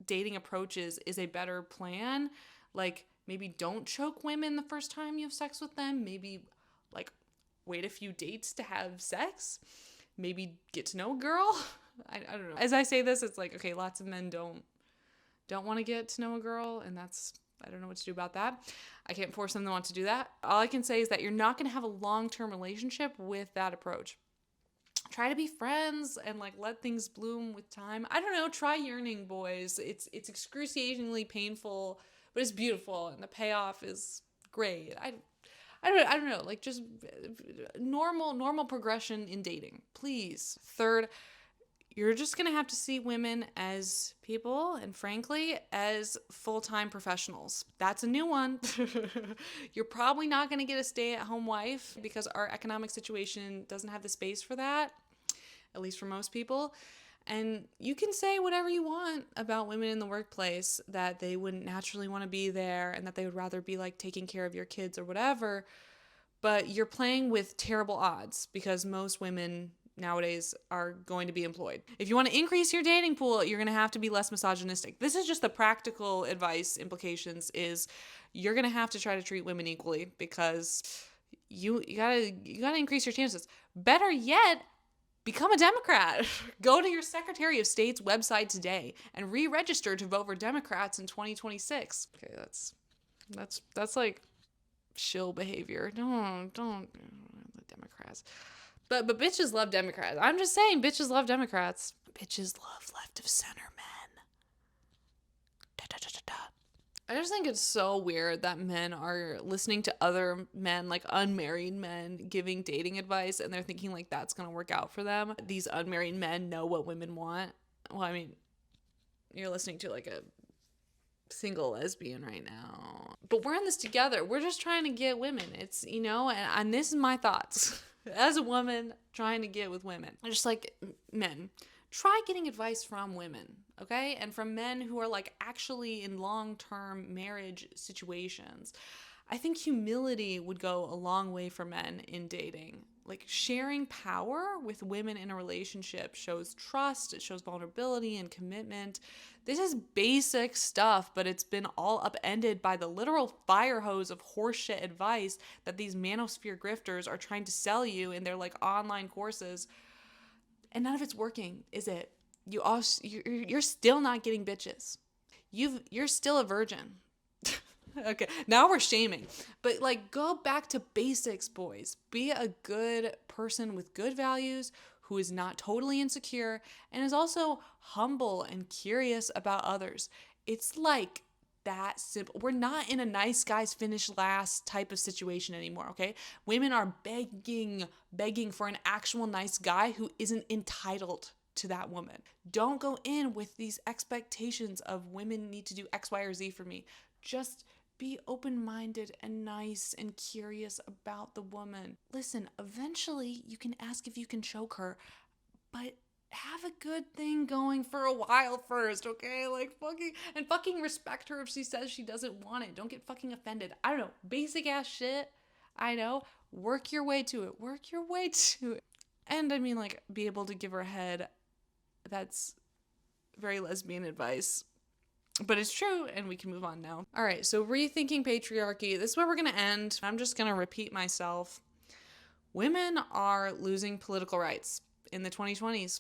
Speaker 1: dating approaches is a better plan. Like, maybe don't choke women the first time you have sex with them. Maybe, like, wait a few dates to have sex. Maybe get to know a girl. I don't know. As I say this, it's like, okay, lots of men don't want to get to know a girl, and I don't know what to do about that. I can't force them to want to do that. All I can say is that you're not going to have a long-term relationship with that approach. Try to be friends and like let things bloom with time. I don't know, try yearning, boys. It's excruciatingly painful, but it's beautiful, and the payoff is great. I don't know, like just normal progression in dating, please. Third, you're just going to have to see women as people and, frankly, as full-time professionals. That's a new one. You're probably not going to get a stay-at-home wife because our economic situation doesn't have the space for that, at least for most people. And you can say whatever you want about women in the workplace, that they wouldn't naturally want to be there and that they would rather be like taking care of your kids or whatever. But you're playing with terrible odds because most women nowadays are going to be employed. If you want to increase your dating pool, you're going to have to be less misogynistic. This is just the practical advice implications is you're going to have to try to treat women equally because you gotta increase your chances. Better yet, become a Democrat. Go to your Secretary of State's website today and re-register to vote for Democrats in 2026. Okay, that's like shill behavior. Don't the Democrats. But bitches love Democrats. I'm just saying, bitches love Democrats. Bitches love left of center men. I just think it's so weird that men are listening to other men, like unmarried men, giving dating advice, and they're thinking like that's gonna work out for them. These unmarried men know what women want. Well, I mean, you're listening to like a single lesbian right now. But we're in this together. We're just trying to get women. It's, and this is my thoughts. As a woman trying to get with women, just like men, try getting advice from women, okay? And from men who are like actually in long-term marriage situations. I think humility would go a long way for men in dating. Like sharing power with women in a relationship shows trust, it shows vulnerability and commitment. This is basic stuff, but it's been all upended by the literal fire hose of horseshit advice that these manosphere grifters are trying to sell you in their like online courses. And none of it's working, is it? You're still not getting bitches. You're still a virgin. Okay, now we're shaming. But like, go back to basics, boys. Be a good person with good values who is not totally insecure and is also humble and curious about others. It's like that simple. We're not in a nice guys finish last type of situation anymore, okay? Women are begging for an actual nice guy who isn't entitled to that woman. Don't go in with these expectations of women need to do X, Y, or Z for me. Just be open-minded and nice and curious about the woman. Listen, eventually you can ask if you can choke her, but have a good thing going for a while first, okay? Like fucking respect her if she says she doesn't want it. Don't get fucking offended. I don't know, basic ass shit. I know. Work your way to it. Work your way to it. And I mean, like, be able to give her a head. That's very lesbian advice. But it's true, and we can move on now. All right, so rethinking patriarchy. This is where we're going to end. I'm just going to repeat myself. Women are losing political rights in the 2020s,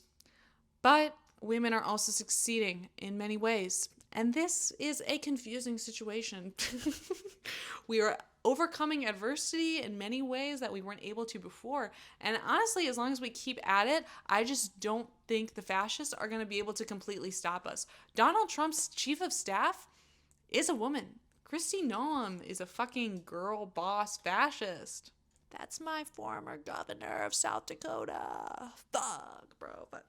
Speaker 1: but women are also succeeding in many ways. And this is a confusing situation. We are overcoming adversity in many ways that we weren't able to before. And honestly, as long as we keep at it, I just don't think the fascists are going to be able to completely stop us. Donald Trump's chief of staff is a woman. Kristi Noem is a fucking girl boss fascist. That's my former governor of South Dakota. Fuck, bro. But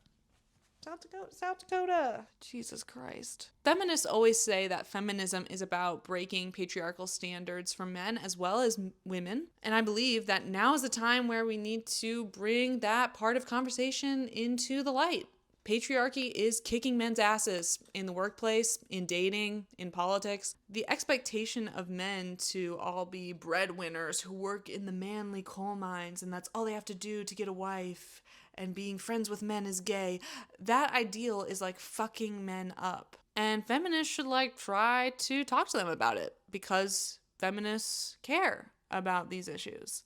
Speaker 1: South Dakota. Jesus Christ. Feminists always say that feminism is about breaking patriarchal standards for men as well as women. And I believe that now is the time where we need to bring that part of conversation into the light. Patriarchy is kicking men's asses in the workplace, in dating, in politics. The expectation of men to all be breadwinners who work in the manly coal mines and that's all they have to do to get a wife, and being friends with men is gay. That ideal is like fucking men up. And feminists should like try to talk to them about it because feminists care about these issues.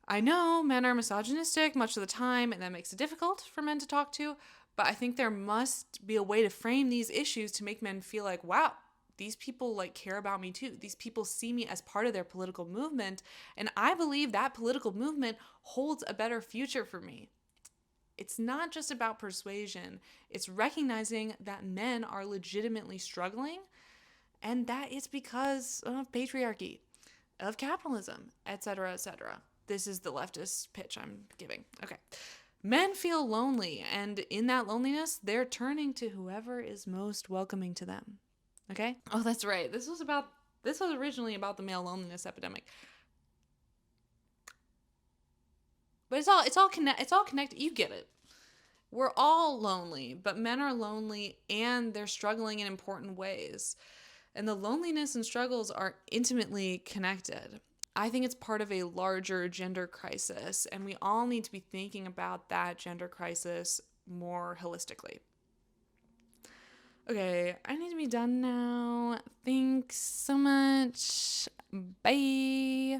Speaker 1: I know men are misogynistic much of the time and that makes it difficult for men to talk to, but I think there must be a way to frame these issues to make men feel like, wow, these people like care about me too. These people see me as part of their political movement, and I believe that political movement holds a better future for me. It's not just about persuasion. It's recognizing that men are legitimately struggling, and that it's because of patriarchy, of capitalism, etc., etc. This is the leftist pitch I'm giving. Okay. Men feel lonely, and in that loneliness, they're turning to whoever is most welcoming to them. Okay? Oh, that's right. This was originally about the male loneliness epidemic. But it's all connected. You get it. We're all lonely, but men are lonely and they're struggling in important ways. And the loneliness and struggles are intimately connected. I think it's part of a larger gender crisis, and we all need to be thinking about that gender crisis more holistically. Okay, I need to be done now. Thanks so much. Bye.